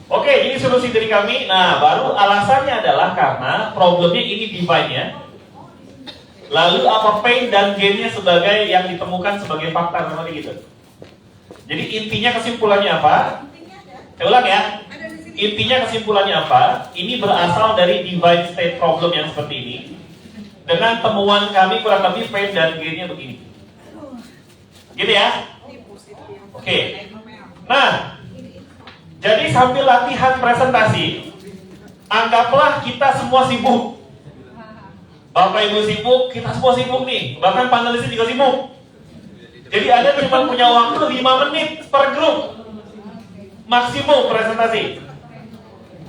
Oke, ini solusi dari kami. Nah, baru alasannya adalah karena problemnya ini divine-nya. Lalu apa pain dan gain-nya sebagai yang ditemukan sebagai fakta seperti gitu. Jadi intinya kesimpulannya apa? Saya ulang ya. Intinya kesimpulannya apa? Ini berasal dari divine state problem yang seperti ini. Dengan temuan kami kurang lebih pain dan gain-nya begini. Gitu ya? Oke. Nah, jadi sambil latihan presentasi, anggaplah kita semua sibuk. Bapak Ibu sibuk, kita semua sibuk nih. Bahkan panelisnya juga sibuk. Jadi Anda cuma punya waktu 5 menit per grup maksimum presentasi.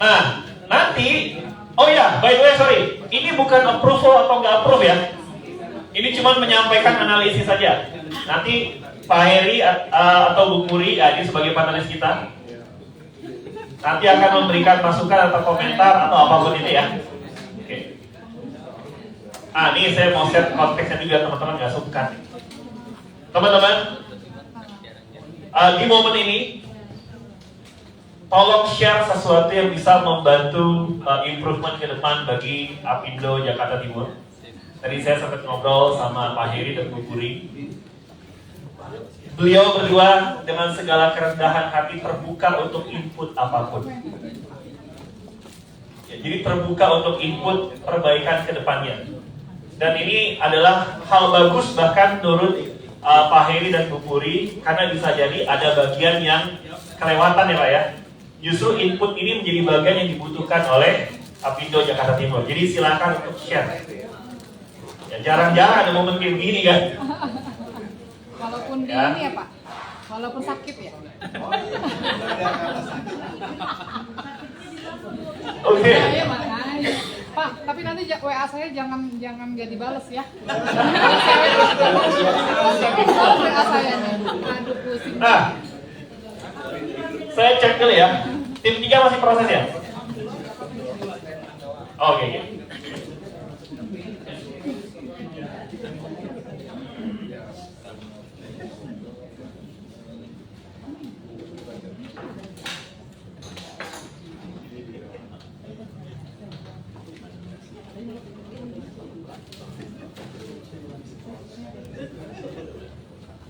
Nah, nanti, oh ya, by the way, sorry, ini bukan approval atau nggak approve ya. Ini cuma menyampaikan analisis saja. Nanti Pak Heri atau Bu Puri, ini sebagai panelis kita, nanti akan memberikan masukan atau komentar atau apapun itu ya. Oke. Ini saya mau set konteksnya juga teman-teman nggak suka. Teman-teman, di momen ini, tolong share sesuatu yang bisa membantu improvement ke depan bagi Apindo Jakarta Timur. Tadi saya sempat ngobrol sama Pak Heri dan Bu Puri. Beliau berdua dengan segala kerendahan hati terbuka untuk input apapun. Ya, jadi terbuka untuk input perbaikan ke depannya. Dan ini adalah hal bagus bahkan menurut Pak Heri dan Bu Puri, karena bisa jadi ada bagian yang kelewatan ya Pak ya. Justru input ini menjadi bagian yang dibutuhkan oleh Apindo Jakarta Timur. Jadi silakan untuk share. Ya, jarang-jarang ada momen kayak begini kan. Walaupun di ini ya Pak, walaupun sakit ya. Oke. Iya, makanya. Pak, tapi nanti WA saya jangan nggak dibales ya. WA saya nih. Aduh pusing. Nah, saya cek dulu ya. Tim 3 masih proses ya? Oke.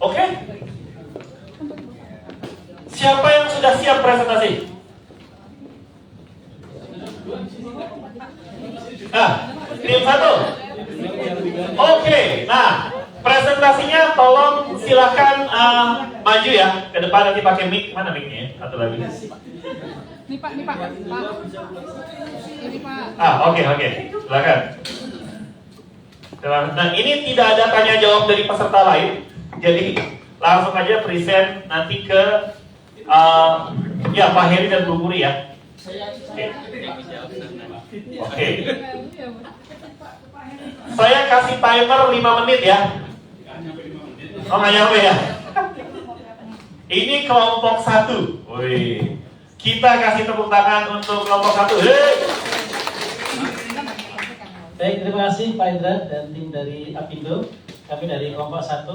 Oke. Siapa yang sudah siap presentasi? Tim 1. Oke. Nah, presentasinya tolong silakan maju ya ke depan, nanti pakai mic. Mana mic-nya? Satu lagi. Nih Pak. Ini Pak. Oke. Silakan. Nah, ini tidak ada tanya jawab dari peserta lain. Jadi langsung aja present nanti ke Pak Heri dan Bu Puri ya. Oke. Saya kasih timer 5 menit ya. Oh nggak nyampe ya. Ini kelompok 1. Wih. Kita kasih tepuk tangan untuk kelompok 1. Baik, terima kasih Pak Indra dan tim dari Apindo. Kami dari kelompok 1.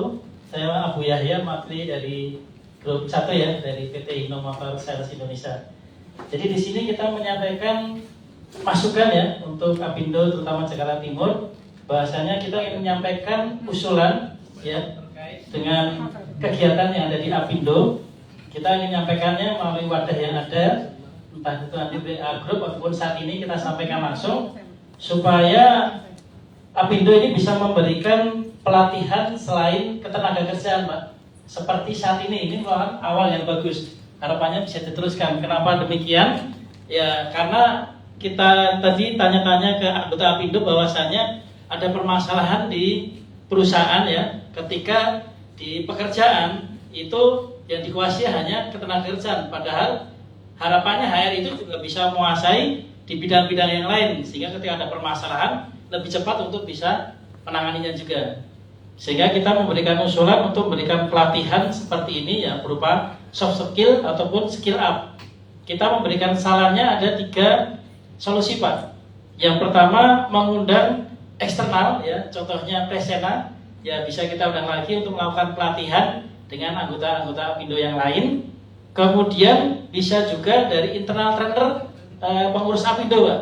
Saya Abu Yahya, mewakili dari grup 1 ya, dari PT Innomotor Sales Indonesia. Jadi di sini kita menyampaikan masukan ya untuk Apindo terutama Jakarta Timur. Bahasanya kita ingin menyampaikan usulan ya dengan kegiatan yang ada di Apindo. Kita ingin menyampaikannya melalui wadah yang ada, entah itu nanti WA Group ataupun saat ini kita sampaikan langsung, supaya Apindo ini bisa memberikan pelatihan selain ketenagakerjaan, Pak. Seperti saat ini merupakan awal yang bagus. Harapannya bisa diteruskan. Kenapa demikian? Ya karena kita tadi tanya-tanya ke anggota Apindo bahwasanya ada permasalahan di perusahaan ya, ketika di pekerjaan itu yang dikuasai hanya ketenagakerjaan, padahal harapannya HR itu juga bisa menguasai di bidang-bidang yang lain, sehingga ketika ada permasalahan lebih cepat untuk bisa menanganinya juga. Sehingga kita memberikan usulan untuk memberikan pelatihan seperti ini ya, berupa soft skill ataupun skill up. Kita memberikan sarannya ada 3 solusi Pak. Yang pertama mengundang eksternal ya, contohnya Presena ya, bisa kita undang lagi untuk melakukan pelatihan dengan anggota-anggota Apindo yang lain. Kemudian bisa juga dari internal trainer pengurus Apindo, Pak.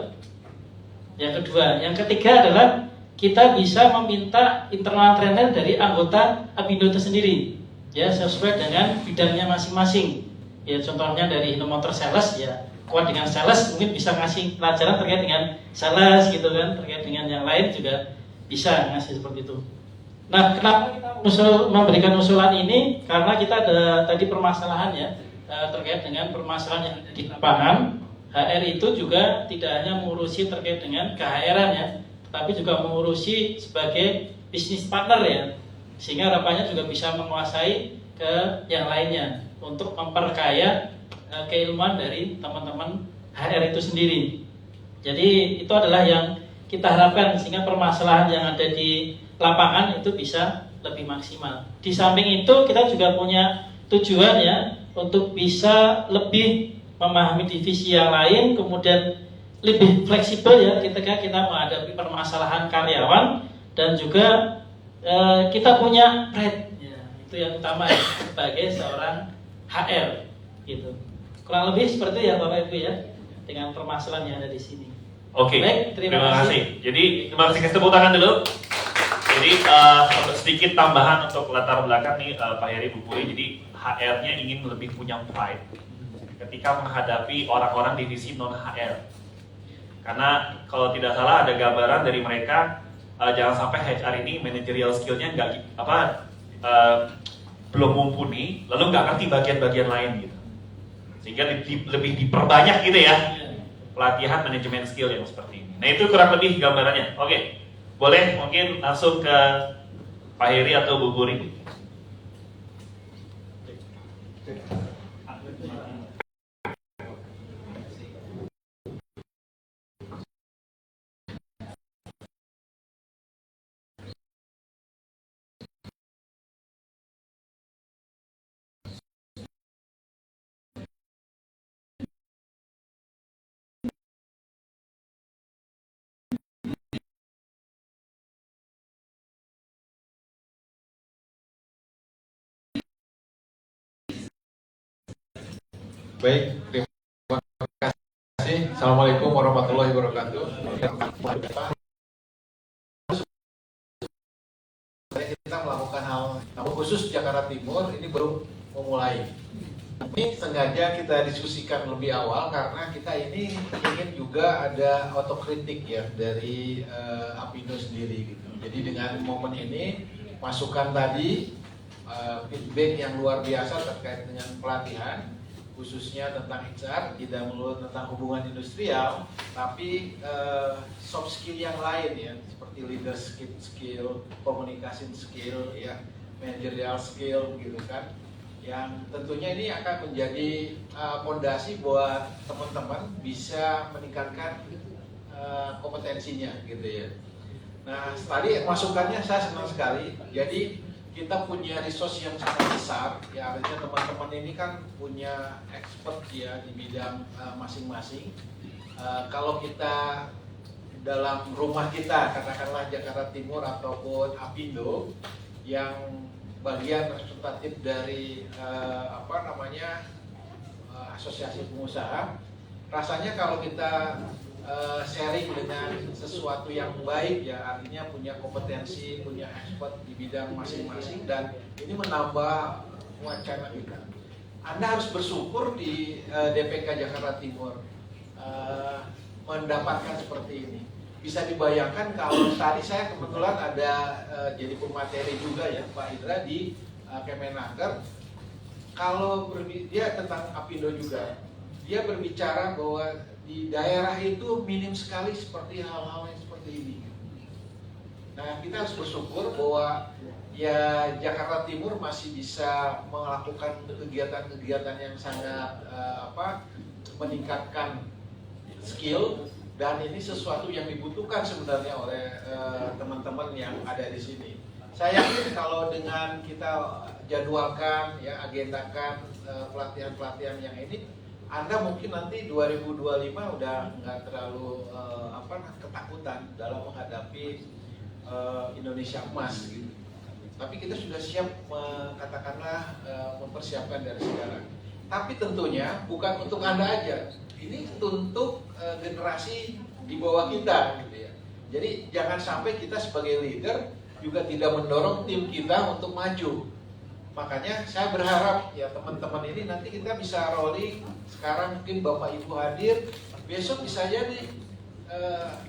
Yang kedua, yang ketiga adalah kita bisa meminta internal trainer dari anggota Apindo itu sendiri, ya sesuai dengan bidangnya masing-masing. Ya contohnya dari motor sales, ya kuat dengan sales mungkin bisa ngasih pelajaran terkait dengan sales gitu kan, terkait dengan yang lain juga bisa ngasih seperti itu. Nah, kenapa kita memberikan usulan ini? Karena kita ada tadi permasalahan ya terkait dengan permasalahan yang ada di lapangan. HR itu juga tidak hanya mengurusi terkait dengan KHR-an ya, tapi juga mengurusi sebagai bisnis partner ya, sehingga harapannya juga bisa menguasai ke yang lainnya untuk memperkaya keilmuan dari teman-teman HR itu sendiri. Jadi itu adalah yang kita harapkan sehingga permasalahan yang ada di lapangan itu bisa lebih maksimal. Di samping itu kita juga punya tujuan ya untuk bisa lebih memahami divisi yang lain, kemudian lebih fleksibel ya ketika kita menghadapi permasalahan karyawan, dan juga kita punya pride ya, itu yang utama ya, sebagai seorang HR gitu. Kurang lebih seperti itu ya Bapak Ibu ya dengan permasalahan yang ada di sini. Oke, baik, terima kasih. Jadi terima kasih, kasih tepuk tangan dulu. Jadi sedikit tambahan untuk latar belakang nih Pak Heri, Bu Puri. Jadi HR-nya ingin lebih punya pride ketika menghadapi orang-orang divisi non HR. Karena kalau tidak salah ada gambaran dari mereka, jangan sampai HR ini managerial skill-nya belum mumpuni, lalu nggak ngerti bagian-bagian lain gitu. Sehingga lebih diperbanyak gitu ya pelatihan manajemen skill yang seperti ini. Nah itu kurang lebih gambarannya. Oke, boleh mungkin langsung ke Pak Heri atau Bu Puri. Baik, terima kasih. Assalamualaikum warahmatullahi wabarakatuh. Kita melakukan hal, namun khusus Jakarta Timur ini baru memulai. Ini sengaja kita diskusikan lebih awal karena kita ini ingin juga ada otokritik ya dari Apindo sendiri gitu. Jadi dengan momen ini masukan tadi feedback yang luar biasa terkait dengan pelatihan, khususnya tentang HR, tidak melulu tentang hubungan industrial, tapi soft skill yang lain ya, seperti leadership skill, communication skill, ya, managerial skill, gitu kan, yang tentunya ini akan menjadi fondasi buat teman-teman bisa meningkatkan kompetensinya, gitu ya. Nah, tadi masukannya saya senang sekali. Jadi kita punya resource yang sangat besar, ya artinya teman-teman ini kan punya expert ya di bidang masing-masing. Kalau kita dalam rumah kita, katakanlah Jakarta Timur ataupun Apindo, yang bagian representatif dari asosiasi pengusaha, rasanya kalau kita sharing dengan sesuatu yang baik ya, artinya punya kompetensi, punya expert di bidang masing-masing, dan ini menambah wacana kita. Anda harus bersyukur di DPK Jakarta Timur mendapatkan seperti ini. Bisa dibayangkan kalau tadi saya kebetulan ada jadi pemateri juga ya Pak Indra di Kemenaker. Kalau dia tentang Apindo juga, dia berbicara bahwa di daerah itu minim sekali seperti hal-hal yang seperti ini. Nah, kita harus bersyukur bahwa ya Jakarta Timur masih bisa melakukan kegiatan-kegiatan yang sangat meningkatkan skill, dan ini sesuatu yang dibutuhkan sebenarnya oleh teman-teman yang ada di sini. Saya yakin kalau dengan kita jadwalkan, ya agendakan pelatihan-pelatihan yang ini, Anda mungkin nanti 2025 udah nggak terlalu ketakutan dalam menghadapi Indonesia Emas gitu. Tapi kita sudah siap katakanlah mempersiapkan dari sekarang. Tapi tentunya bukan untuk Anda aja. Ini untuk generasi di bawah kita gitu ya. Jadi jangan sampai kita sebagai leader juga tidak mendorong tim kita untuk maju. Makanya saya berharap ya teman-teman ini nanti kita bisa rolling. Sekarang mungkin Bapak Ibu hadir, besok bisa jadi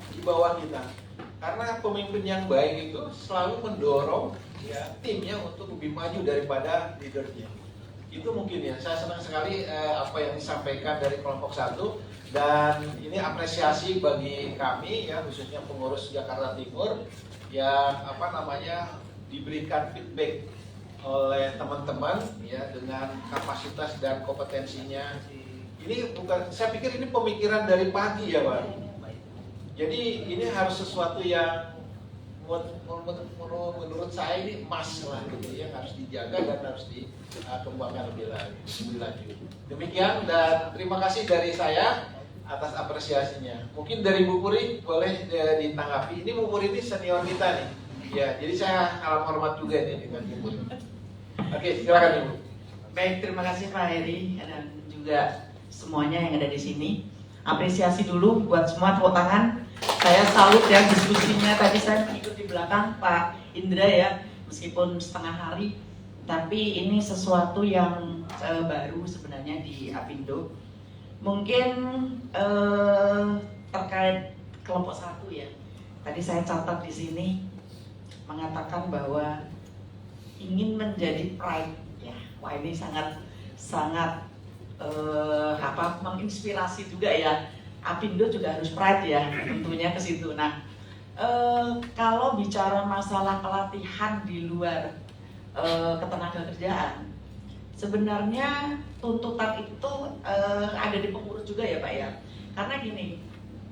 di bawah kita. Karena pemimpin yang baik itu selalu mendorong ya timnya untuk lebih maju daripada leadernya. Itu mungkin ya. Saya senang sekali apa yang disampaikan dari kelompok 1 dan ini apresiasi bagi kami ya khususnya pengurus Jakarta Timur yang diberikan feedback oleh teman-teman ya dengan kapasitas dan kompetensinya. Ini bukan, saya pikir ini pemikiran dari pagi ya Pak. Jadi ini harus sesuatu yang menurut saya ini emas lah gitu ya, harus dijaga dan harus dikembangkan lebih lanjut. Demikian dan terima kasih dari saya atas apresiasinya. Mungkin dari Bu Puri boleh ditanggapi. Ini Bu Puri ini senior kita nih. Ya, jadi saya salam hormat juga nih dengan Bu Puri. Oke, silakan Ibu. Baik, terima kasih Pak Heri dan juga semuanya yang ada di sini. Apresiasi dulu buat semua, tepuk tangan. Saya salut ya diskusinya, tadi saya ikut di belakang Pak Indra ya, meskipun setengah hari, tapi ini sesuatu yang baru sebenarnya di Apindo. Mungkin terkait kelompok 1 ya, tadi saya catat di sini mengatakan bahwa ingin menjadi pride ya, wah ini sangat menginspirasi juga ya. Apindo juga harus pride ya, tentunya ke situ. Nah, kalau bicara masalah pelatihan di luar ketenagakerjaan, sebenarnya tuntutan itu ada di pengurus juga ya Pak ya. Karena gini,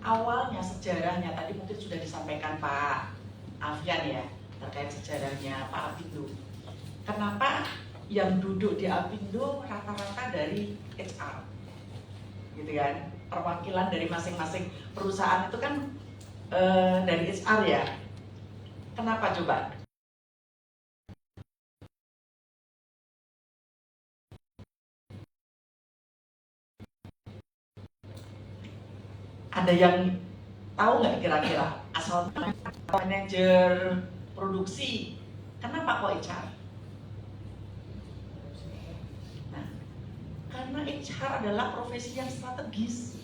awalnya sejarahnya tadi mungkin sudah disampaikan Pak Alfian ya, terkait sejarahnya Pak Apindo. Kenapa yang duduk di Apindo rata-rata dari HR, gitu kan? Perwakilan dari masing-masing perusahaan itu kan dari HR ya. Kenapa coba? Ada yang tahu nggak kira-kira asal manajer produksi? Kenapa kok HR? Nah, karena HR adalah profesi yang strategis.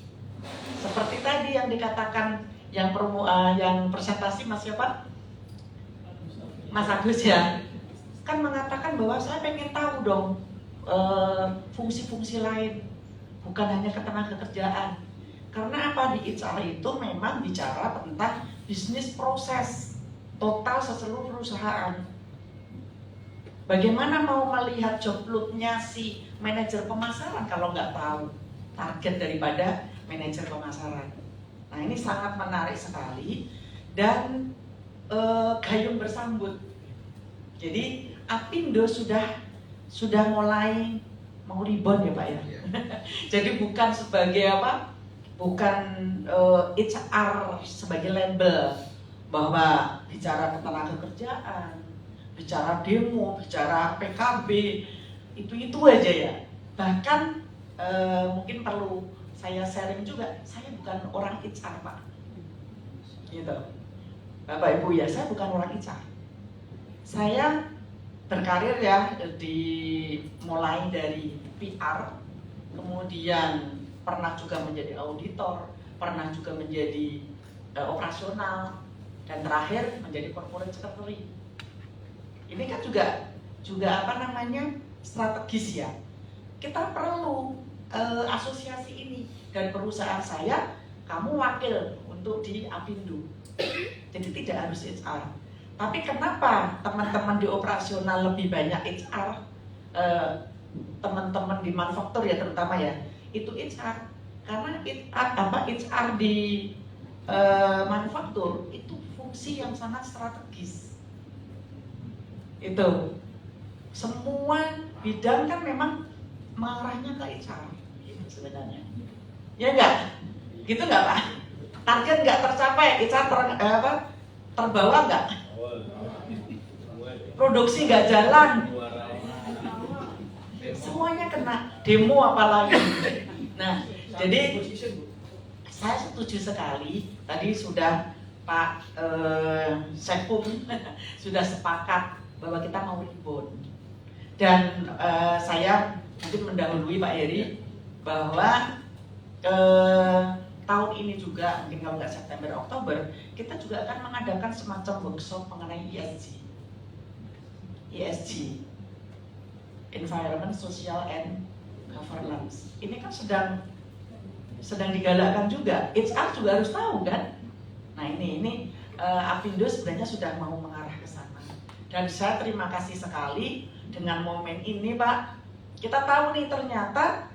Seperti tadi yang dikatakan yang presentasi Mas siapa? Mas Agus ya. Kan mengatakan bahwa saya pengen tahu dong fungsi-fungsi lain, bukan hanya ketenagakerjaan. Karena apa, di HR itu memang bicara tentang bisnis proses total seluruh perusahaan. Bagaimana mau melihat job load-nya si manajer pemasaran kalau nggak tahu target daripada manajer pemasaran? Nah, ini sangat menarik sekali dan gayung bersambut. Jadi Apindo sudah mulai mau rebound ya Pak ya. Jadi bukan sebagai apa? Bukan HR sebagai label bahwa bicara ketenagakerjaan, bicara demo, bicara PKB, itu aja ya. Bahkan mungkin perlu saya sharing juga, saya bukan orang HR Pak, gitu. Bapak Ibu ya, saya bukan orang HR. Saya berkarir ya mulai dari PR, kemudian pernah juga menjadi auditor, pernah juga menjadi operasional, dan terakhir menjadi corporate secretary. Ini kan juga apa namanya strategis ya. Kita perlu asosiasi ini, dan perusahaan saya kamu wakil untuk di Apindo. Jadi tidak harus HR. Tapi kenapa teman-teman di operasional lebih banyak HR, teman-teman di manufaktur ya terutama ya, itu HR. Karena HR di manufaktur itu fungsi yang sangat strategis. Itu semua bidang kan memang mengarahnya ke HR sebenarnya. Ya enggak? Gitu enggak Pak? Target enggak tercapai, HR terbawa enggak? Produksi enggak jalan. semuanya kena, demo apalagi. Nah, jadi saya setuju sekali. Tadi sudah Pak Sepung sudah sepakat bahwa kita mau rebound. Dan saya mungkin mendahului Pak Heri bahwa tahun ini juga, mungkin kalau nggak September Oktober, kita juga akan mengadakan semacam workshop mengenai ESG, Environment, Social, and Governance. Ini kan sedang digalakkan juga. HR juga harus tahu kan. Nah ini Apindo sebenarnya sudah mau mengarah ke sana. Dan saya terima kasih sekali dengan momen ini, Pak. Kita tahu nih ternyata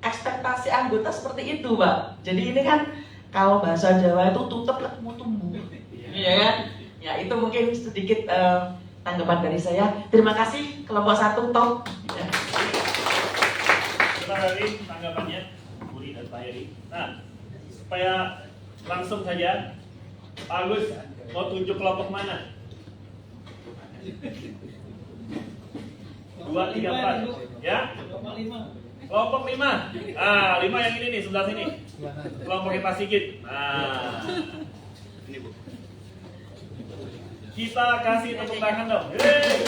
ekspektasi anggota seperti itu, Pak. Jadi ini kan kalau bahasa Jawa itu tutup ketemu tumbuh, iya kan? Ya itu mungkin sedikit tanggapan dari saya. Terima kasih kelompok 1 top. Ya. Terima kasih tanggapannya, Budi dan Pak Heri. Nah, supaya langsung saja, Pak Agus mau tunjuk kelompok mana? 2, 3, 4, ya? Kelompok 5. 5 yang ini nih, sebelah sini. Kelompoknya Pak Sigit. Nah, ini Bu. Kita kasih tepuk tangan dong. Yeay.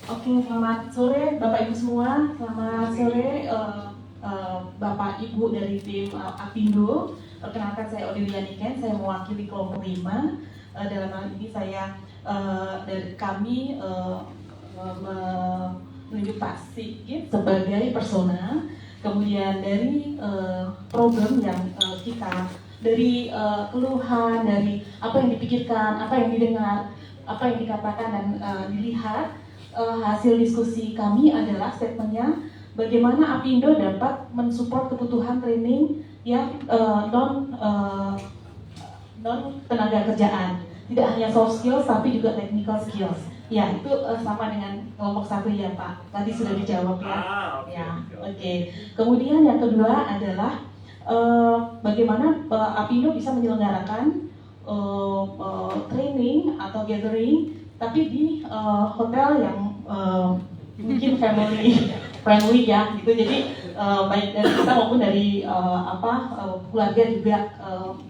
Oke, selamat sore Bapak Ibu semua. Selamat sore Bapak Ibu dari tim Apindo. Perkenalkan saya Odilia Niken, saya mewakili kelompok 5. Dalam hal ini saya dari kami menunjuk Pak Sigit sebagai persona. Kemudian dari problem yang kita dari keluhan, dari apa yang dipikirkan, apa yang didengar, apa yang dikatakan dan dilihat, hasil diskusi kami adalah statementnya bagaimana Apindo dapat mensupport kebutuhan training yang non tenaga kerjaan, tidak hanya soft skills tapi juga technical skills. Ya itu sama dengan kelompok 1 ya Pak, tadi sudah dijawab ya. Ya, oke. Kemudian yang kedua adalah bagaimana Apindo bisa menyelenggarakan training atau gathering tapi di hotel yang mungkin family friendly ya gitu. Jadi baik dari kita maupun dari keluarga juga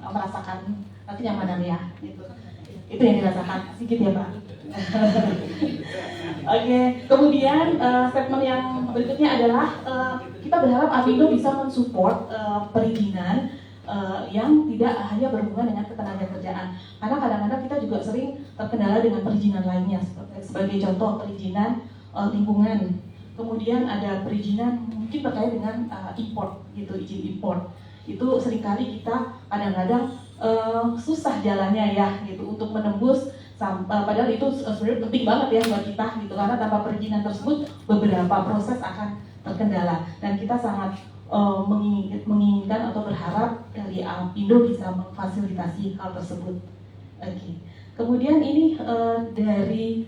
merasakan kenyamanan ya gitu. Itu yang dirasakan sedikit ya Pak. Oke, kemudian statement yang berikutnya adalah kita berharap Apindo bisa mensupport perizinan yang tidak hanya berhubungan dengan ketenagakerjaan, karena kadang-kadang kita juga sering terkendala dengan perizinan lainnya, sebagai contoh perizinan lingkungan, kemudian ada perizinan mungkin terkait dengan import gitu, izin import. Itu seringkali kita kadang-kadang susah jalannya ya gitu untuk menembus, padahal itu sebenarnya penting banget ya buat kita gitu, karena tanpa perizinan tersebut beberapa proses akan terkendala dan kita sangat menginginkan atau berharap dari Apindo bisa memfasilitasi hal tersebut. Oke. Kemudian ini dari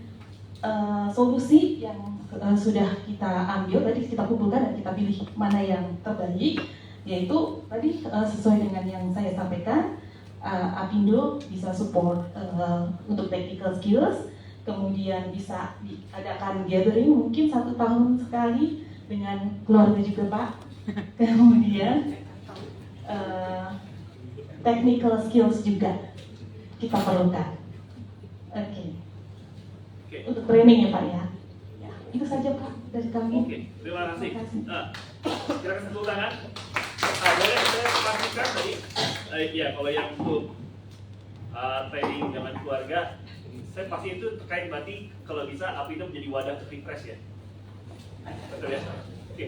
solusi yang sudah kita ambil, tadi kita kumpulkan dan kita pilih mana yang terbaik, yaitu tadi sesuai dengan yang saya sampaikan, Apindo bisa support untuk technical skills, kemudian bisa diadakan gathering mungkin 1 tahun sekali dengan keluarga juga Pak. Kemudian technical skills juga kita perlukan. Oke. Untuk training ya Pak ya. Ya, itu saja Pak dari kami. Oke, terima kasih. Silakan tepuk tangan. Boleh saya pastikan tadi, ya kalau yang untuk training dengan keluarga, saya pasti itu terkait berarti kalau bisa Apindo menjadi wadah untuk refresh ya. Betul ya? Oke.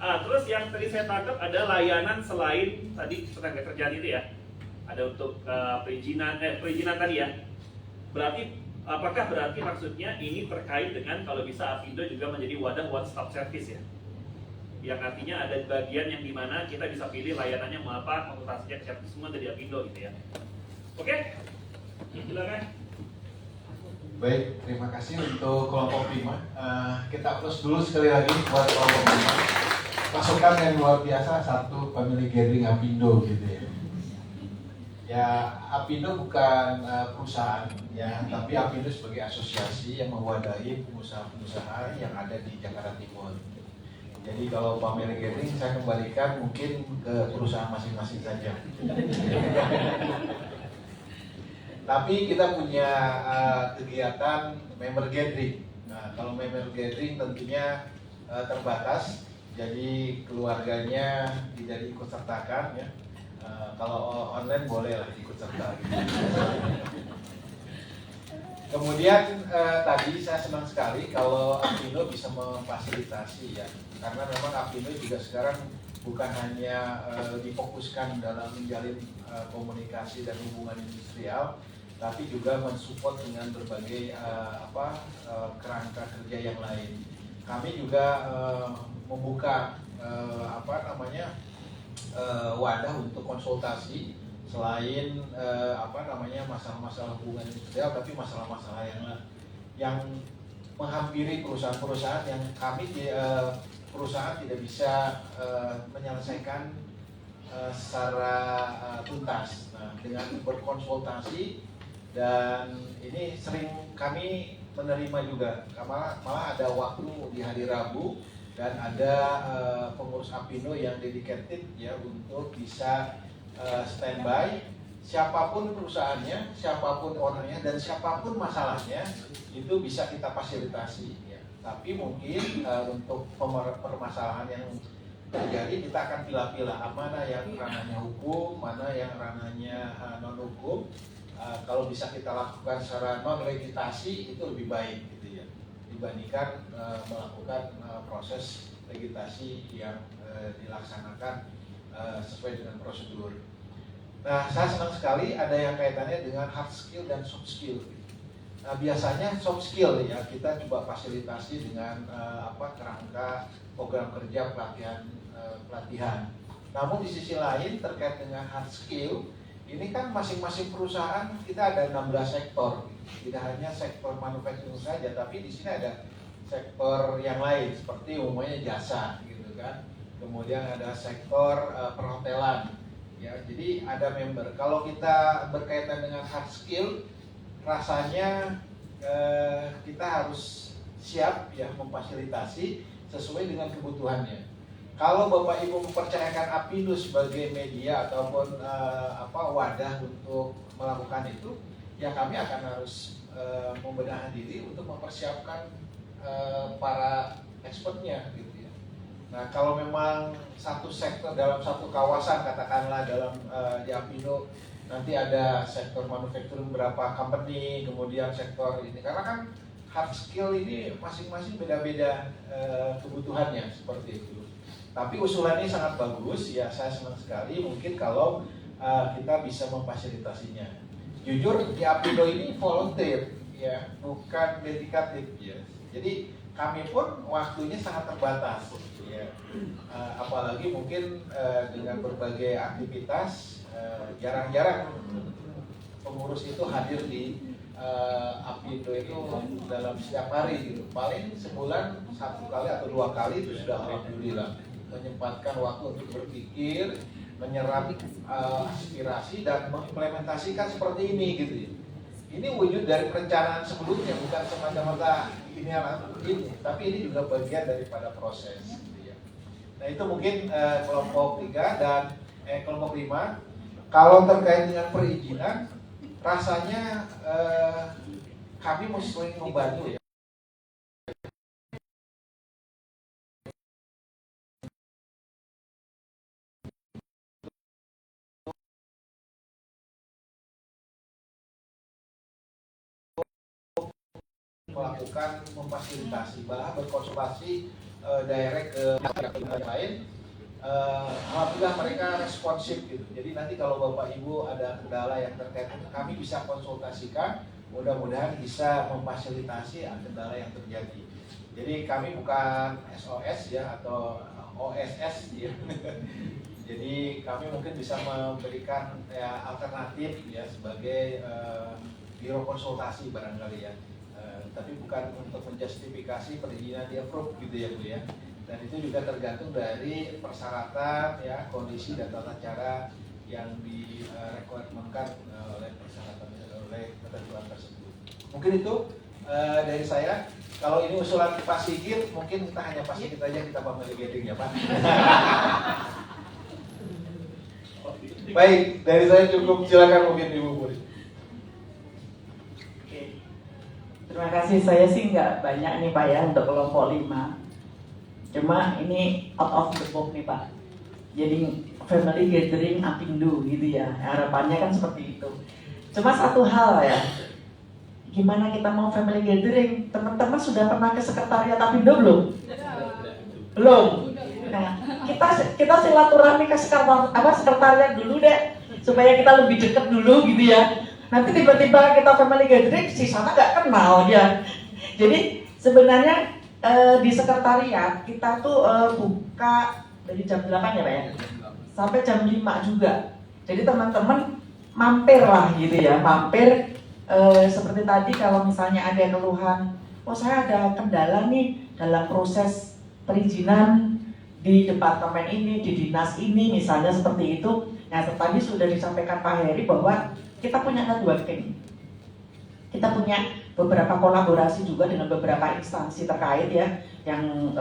Terus yang tadi saya tangkap ada layanan selain tadi tenaga kerjaan itu ya. Ada untuk perizinan tadi ya. Berarti apakah berarti maksudnya ini terkait dengan kalau bisa Apindo juga menjadi wadah one stop service ya? Yang artinya ada bagian yang dimana kita bisa pilih layanannya mau apa, konsultasinya siapa semua dari Apindo gitu ya. Oke? Silakan. Baik, terima kasih untuk kelompok 5. Kita close dulu sekali lagi buat kelompok 5. Pasukan yang luar biasa, 1 family gathering Apindo gitu ya. Ya, Apindo bukan perusahaan ya, tapi Apindo sebagai asosiasi yang mewadahi pengusaha-pengusaha yang ada di Jakarta Timur. Jadi kalau Pak Mary Gathering saya kembalikan mungkin ke perusahaan masing-masing saja. Tapi kita punya kegiatan member gathering. Nah, kalau member gathering tentunya terbatas, jadi keluarganya tidak diikut sertakan ya. Kalau online boleh lah ikut serta. Gitu. Kemudian tadi saya senang sekali kalau Apindo bisa memfasilitasi ya, karena memang Apindo juga sekarang bukan hanya difokuskan dalam menjalin komunikasi dan hubungan industrial, tapi juga mensupport dengan berbagai kerangka kerja yang lain. Kami juga membuka wadah untuk konsultasi selain masalah-masalah hubungan industrial, tapi masalah-masalah yang menghampiri perusahaan-perusahaan yang kami perusahaan tidak bisa menyelesaikan secara tuntas. Nah, dengan berkonsultasi dan ini sering kami menerima juga, malah ada waktu di hari Rabu dan ada pengurus Apindo yang dedicated ya untuk bisa standby, siapapun perusahaannya, siapapun orangnya, dan siapapun masalahnya itu bisa kita fasilitasi ya. Tapi mungkin untuk permasalahan yang terjadi kita akan pilah-pilah mana yang ranahnya hukum, mana yang ranahnya non hukum. Kalau bisa kita lakukan secara non vegetasi itu lebih baik gitu ya, dibandingkan melakukan proses vegetasi yang dilaksanakan sesuai dengan prosedur. Nah, saya senang sekali ada yang kaitannya dengan hard skill dan soft skill. Nah, biasanya soft skill ya kita coba fasilitasi dengan kerangka program kerja pelatihan. Namun di sisi lain terkait dengan hard skill, ini kan masing-masing perusahaan kita ada 16 sektor. Tidak hanya sektor manufacturing saja, tapi di sini ada sektor yang lain seperti umumnya jasa gitu kan. Kemudian ada sektor perhotelan. Ya, jadi ada member. Kalau kita berkaitan dengan hard skill, rasanya kita harus siap ya memfasilitasi sesuai dengan kebutuhannya. Kalau Bapak Ibu mempercayakan Apindo sebagai media ataupun wadah untuk melakukan itu, ya kami akan harus membenahi diri untuk mempersiapkan para expertnya gitu ya. Nah, kalau memang satu sektor dalam satu kawasan, katakanlah dalam di Apindo nanti ada sektor manufacturing berapa company, kemudian sektor ini, karena kan hard skill ini masing-masing beda-beda kebutuhannya seperti itu. Tapi usulan ini sangat bagus ya, saya senang sekali. Mungkin kalau kita bisa memfasilitasinya. Jujur di Apindo ini volunteer ya, bukan dedikatif ya. Jadi kami pun waktunya sangat terbatas ya. Apalagi mungkin dengan berbagai aktivitas jarang-jarang pengurus itu hadir di Apindo itu dalam setiap hari gitu. Paling sebulan 1 kali atau 2 kali itu sudah alhamdulillah. Menyempatkan waktu untuk berpikir, menyerap aspirasi dan mengimplementasikan seperti ini gitu ya. Ini wujud dari perencanaan sebelumnya, bukan semata-mata ini, tapi ini juga bagian daripada proses gitu ya. Nah, itu mungkin kelompok 3 dan kelompok 5. Kalau terkait dengan perizinan, rasanya kami mesti membantu ya. Melakukan memfasilitasi, malah berkonsultasi direct ke yang lain. Alhamdulillah mereka responsif gitu. Jadi nanti kalau Bapak Ibu ada kendala yang terkait itu, kami bisa konsultasikan. Mudah-mudahan bisa memfasilitasi kendala yang terjadi. Jadi kami bukan SOS ya atau OSS ya. Jadi kami mungkin bisa memberikan ya, alternatif ya sebagai biro konsultasi barangkali ya. Tapi bukan untuk menjustifikasi perizinan di approve gitu ya Bu ya. Dan itu juga tergantung dari persyaratan ya, kondisi dan tata cara yang direkomendasikan oleh persyaratan oleh ketentuan tersebut. Mungkin itu dari saya. Kalau ini usulan Pak Sigit, mungkin kita hanya Pak Sigit aja kita family gathering ya Pak. Baik, dari saya cukup. Silakan mungkin Ibu Puri. Oke. Terima kasih. Saya sih nggak banyak nih Pak ya untuk kelompok 5. Cuma ini out of the box nih Pak. Jadi family gathering Apindo gitu ya. Harapannya kan seperti itu. Cuma satu hal ya. Gimana kita mau family gathering? Teman-teman sudah pernah ke sekretariat Apindo belum? Belum. Nah, kita silaturahmi ke sekretariat dulu deh, supaya kita lebih dekat dulu gitu ya. Nanti tiba-tiba kita family gathering, si sana nggak kenal ya. Jadi sebenarnya di sekretariat kita tuh buka dari jam 8 ya Pak ya, sampai jam 5 juga. Jadi teman-teman mampir lah gitu ya, mampir. Seperti tadi kalau misalnya ada keluhan, oh saya ada kendala nih dalam proses perizinan di departemen ini, di dinas ini, misalnya seperti itu. Nah, tadi sudah disampaikan Pak Heri bahwa kita punya networking. Kita punya beberapa kolaborasi juga dengan beberapa instansi terkait ya, yang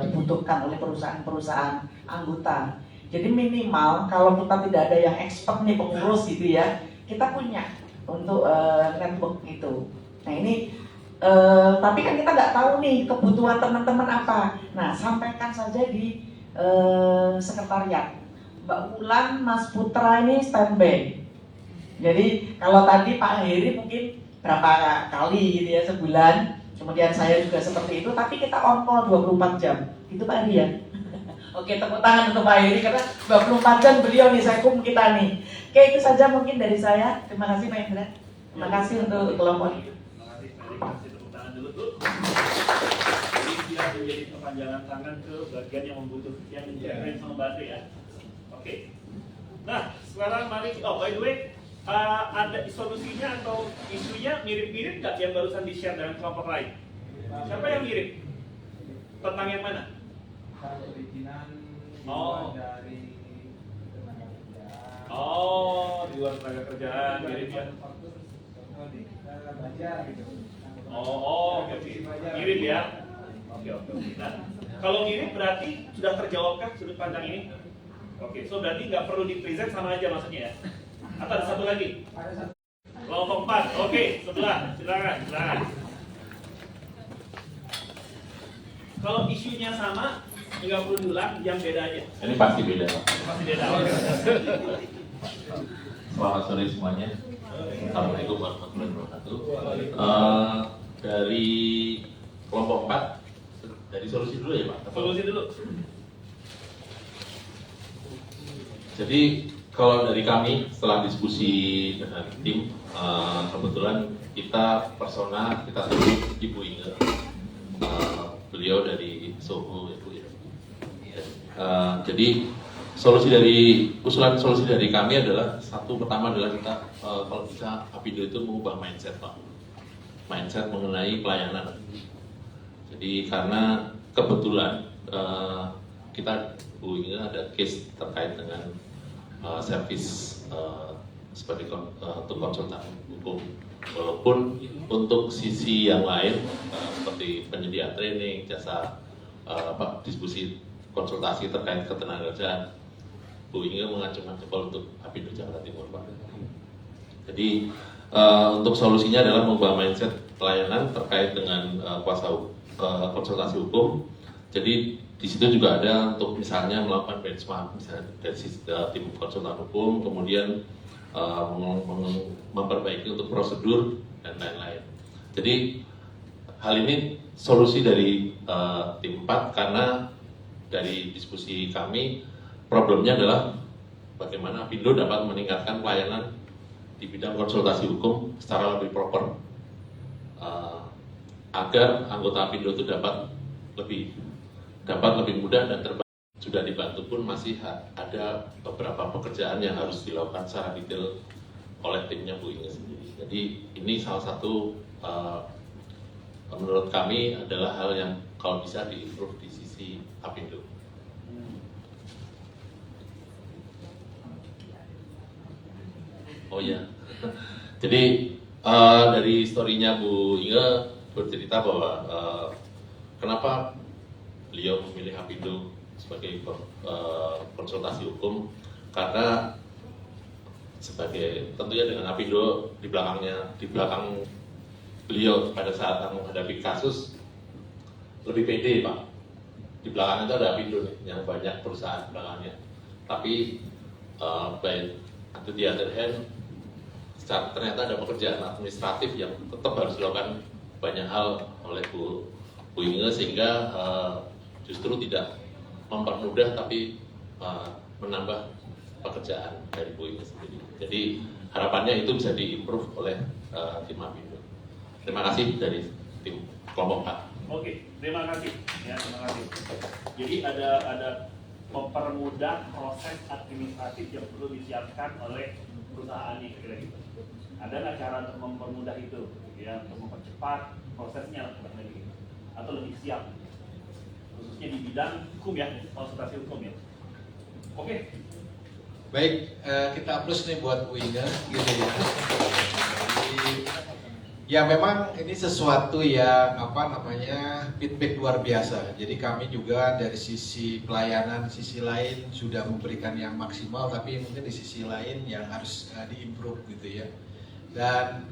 dibutuhkan oleh perusahaan-perusahaan anggota. Jadi minimal kalau kita tidak ada yang expert nih pengurus gitu ya, kita punya untuk network itu. Nah ini tapi kan kita nggak tahu nih kebutuhan teman-teman apa. Nah sampaikan saja di sekretariat. Mbak Wulan, Mas Putra ini standby. Jadi kalau tadi Pak Heri mungkin berapa kali gitu ya sebulan, kemudian saya juga seperti itu, tapi kita on call 24 jam. Itu Pak Heri ya. Oke, tepuk tangan untuk Pak Heri karena 24 jam beliau nih sekum kita nih. Oke, itu saja mungkin dari saya. Terima kasih Pak Indra. Terima kasih untuk kelompok ini. Kasih tepuk tangan dulu tuh. Jadi siap menjadi perpanjangan tangan ke bagian yang membutuhkan, yang menjadi membantu ya. Oke. Nah, sekarang mari. Oh, by the way, ada solusinya atau isunya mirip-mirip nggak yang barusan di-share dengan kelompok lain? Siapa yang mirip? Tentang yang mana? Perizinan Oh. dari tenaga kerjaan. Oh, di luar tenaga kerjaan mirip ya. Contoh nih, kita belajar gitu. Oke. Mirip ya. Oke. Nah, kalau mirip berarti sudah terjawabkan sudut pandang ini? Oke, so berarti nggak perlu di-present sama aja maksudnya ya? Atau ada satu lagi? Ada satu. Kelompok 4, oke, sebelah, silakan. Kalau isunya sama, nggak perlu diulang, yang beda aja. Ini pasti beda, Pak. Pasti beda. Oke. Selamat sore semuanya. Assalamualaikum warahmatullahi wabarakatuh. Dari kelompok 4, dari solusi dulu ya Pak? Solusi dulu. Jadi kalau dari kami setelah diskusi dengan tim, kebetulan kita persona kita sebut Ibu Inge. Beliau dari Soho ya Bu ya. Jadi usulan solusi dari kami adalah satu, pertama adalah kita kalau bisa Apindo itu mengubah mindset Pak, mindset mengenai pelayanan. Jadi karena kebetulan kita Bu ini ada case terkait dengan servis sebagai untuk konsultan hukum, walaupun untuk sisi yang lain seperti penyedia training, jasa diskusi konsultasi terkait ketenagakerjaan, Bu Inge mengacungkan jempol untuk Apindo Jakarta Timur Pak. Jadi untuk solusinya adalah mengubah mindset pelayanan terkait dengan konsultasi hukum. Jadi di situ juga ada untuk misalnya melakukan benchmark misalnya dari tim konsultan hukum, kemudian memperbaiki untuk prosedur dan lain-lain. Jadi hal ini solusi dari tim 4 karena dari diskusi kami problemnya adalah bagaimana Apindo dapat meningkatkan pelayanan di bidang konsultasi hukum secara lebih proper agar anggota Apindo itu dapat lebih mudah dan terbantu. Sudah dibantu pun masih ada beberapa pekerjaan yang harus dilakukan secara detail oleh timnya Bu Inge sendiri. Jadi ini salah satu menurut kami adalah hal yang kalau bisa di-improve di sisi Apindo. Oh iya. Jadi dari story-nya Bu Inge bercerita bahwa kenapa beliau memilih Apindo sebagai konsultasi hukum, karena sebagai tentunya dengan Apindo di belakang beliau pada saat menghadapi kasus lebih pede Pak. Di belakangnya itu ada Apindo nih, yang banyak perusahaan di belakangnya. Tapi on the other hand, ternyata ada pekerjaan administratif yang tetap harus dilakukan banyak hal oleh Bu Inge, sehingga justru tidak mempermudah tapi menambah pekerjaan dari Bu Inge sendiri. Jadi harapannya itu bisa diimprove oleh tim Apindo. Terima kasih dari tim kelompok Pak. Oke, terima kasih. Ya, terima kasih. Jadi ada mempermudah proses administratif yang perlu disiapkan oleh perusahaan ini, kira-kira gitu. Ada nggak cara untuk mempermudah itu, ya, untuk mempercepat prosesnya gitu, atau lebih siap, khususnya di bidang hukum ya, konsultasi hukum ya. Oke. Baik, kita plus nih buat Bu Inge, gitu ya. Jadi, ya memang ini sesuatu yang feedback luar biasa. Jadi kami juga dari sisi pelayanan, sisi lain sudah memberikan yang maksimal, tapi mungkin di sisi lain yang harus diimprove gitu ya. Dan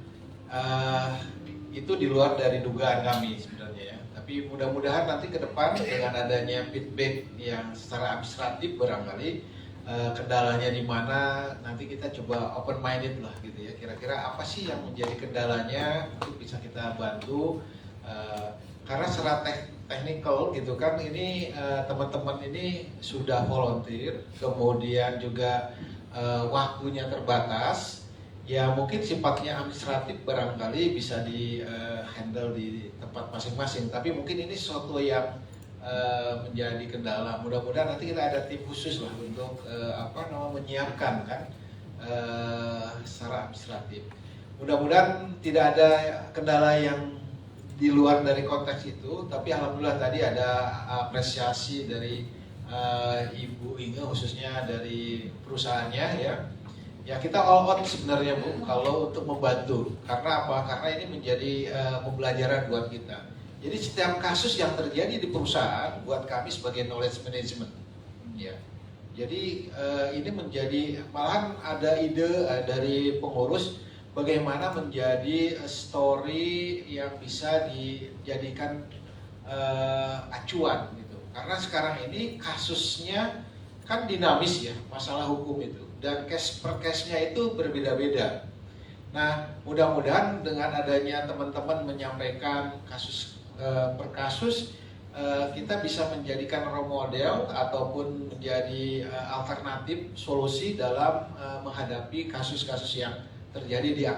itu di luar dari dugaan kami sebenarnya ya. Tapi mudah-mudahan nanti ke depan dengan adanya feedback yang secara administratif barangkali kendalanya di mana, nanti kita coba open minded lah gitu ya. Kira-kira apa sih yang menjadi kendalanya, itu bisa kita bantu. Karena secara technical gitu kan, ini teman-teman ini sudah volunteer, kemudian juga waktunya terbatas. Ya mungkin sifatnya administratif barangkali bisa di handle di tempat masing-masing. Tapi mungkin ini sesuatu yang menjadi kendala. Mudah-mudahan nanti kita ada tim khusus lah untuk menyiapkan kan secara administratif. Mudah-mudahan tidak ada kendala yang di luar dari konteks itu, tapi alhamdulillah tadi ada apresiasi dari Ibu Inge khususnya dari perusahaannya ya. Ya kita all out sebenarnya Bu kalau untuk membantu. Karena apa? Karena ini menjadi pembelajaran buat kita. Jadi setiap kasus yang terjadi di perusahaan buat kami sebagai knowledge management, ya. Jadi ini menjadi, malahan ada ide dari pengurus bagaimana menjadi story yang bisa dijadikan acuan gitu. Karena sekarang ini kasusnya kan dinamis ya, masalah hukum itu, dan case per case-nya itu berbeda-beda. Nah, mudah-mudahan dengan adanya teman-teman menyampaikan kasus per kasus, kita bisa menjadikan role model ataupun menjadi alternatif solusi dalam menghadapi kasus-kasus yang terjadi